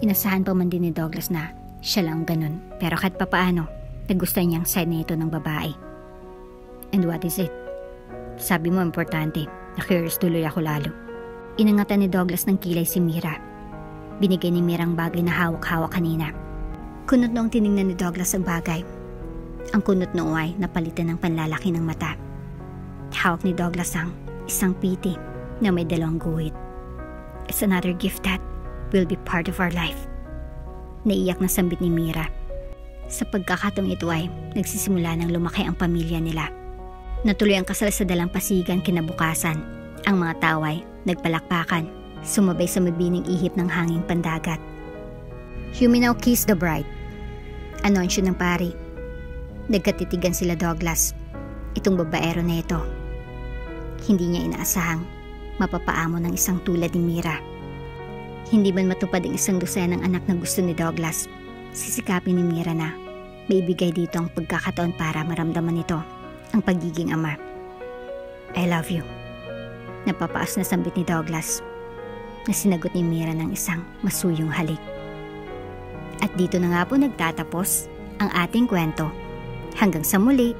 Inasahan pa man din ni Douglas na siya lang ganun. Pero kahit papaano, nagustuhan niyang side na ito ng babae. And what is it? Sabi mo importante. Na-curious tuloy ako lalo. Inangatan ni Douglas ng kilay si Mira. Binigay ni Mira ang bagay na hawak-hawak kanina. Kunot noong tiningnan ni Douglas ang bagay. Ang kunot noong ay napalitan ng panlalaki ng mata. Hawak ni Douglas ang isang piti na may dalawang guhit. It's another gift that will be part of our life. Naiyak na sambit ni Mira. Sa pagkakataong ito ay nagsisimula ng lumaki ang pamilya nila. Natuloy ang kasal sa dalampasigan kinabukasan. Ang mga taway nagpalakpakan, sumabay sa mabining ihip ng hanging pandagat. You may now kiss the bride. Anonsyo ng pari. Nagkatitigan sila Douglas. Itong babaero na ito. Hindi niya inaasahang mapapaamo ng isang tulad ni Mira. Hindi man matupad ang isang dosenang anak na gusto ni Douglas, sisikapin ni Mira na may ibigay dito ang pagkakataon para maramdaman nito ang pagiging ama. I love you. Napapaas na sambit ni Douglas na sinagot ni Mira ng isang masuyong halik. At dito na nga po nagtatapos ang ating kwento. Hanggang sa muli.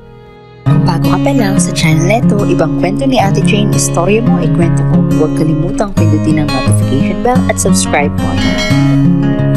Bago ka pa lang sa channel neto, ibang kwento ni Ate Jane, istorya mo, ikwento ko. Huwag kalimutang pindutin ang notification bell at subscribe button.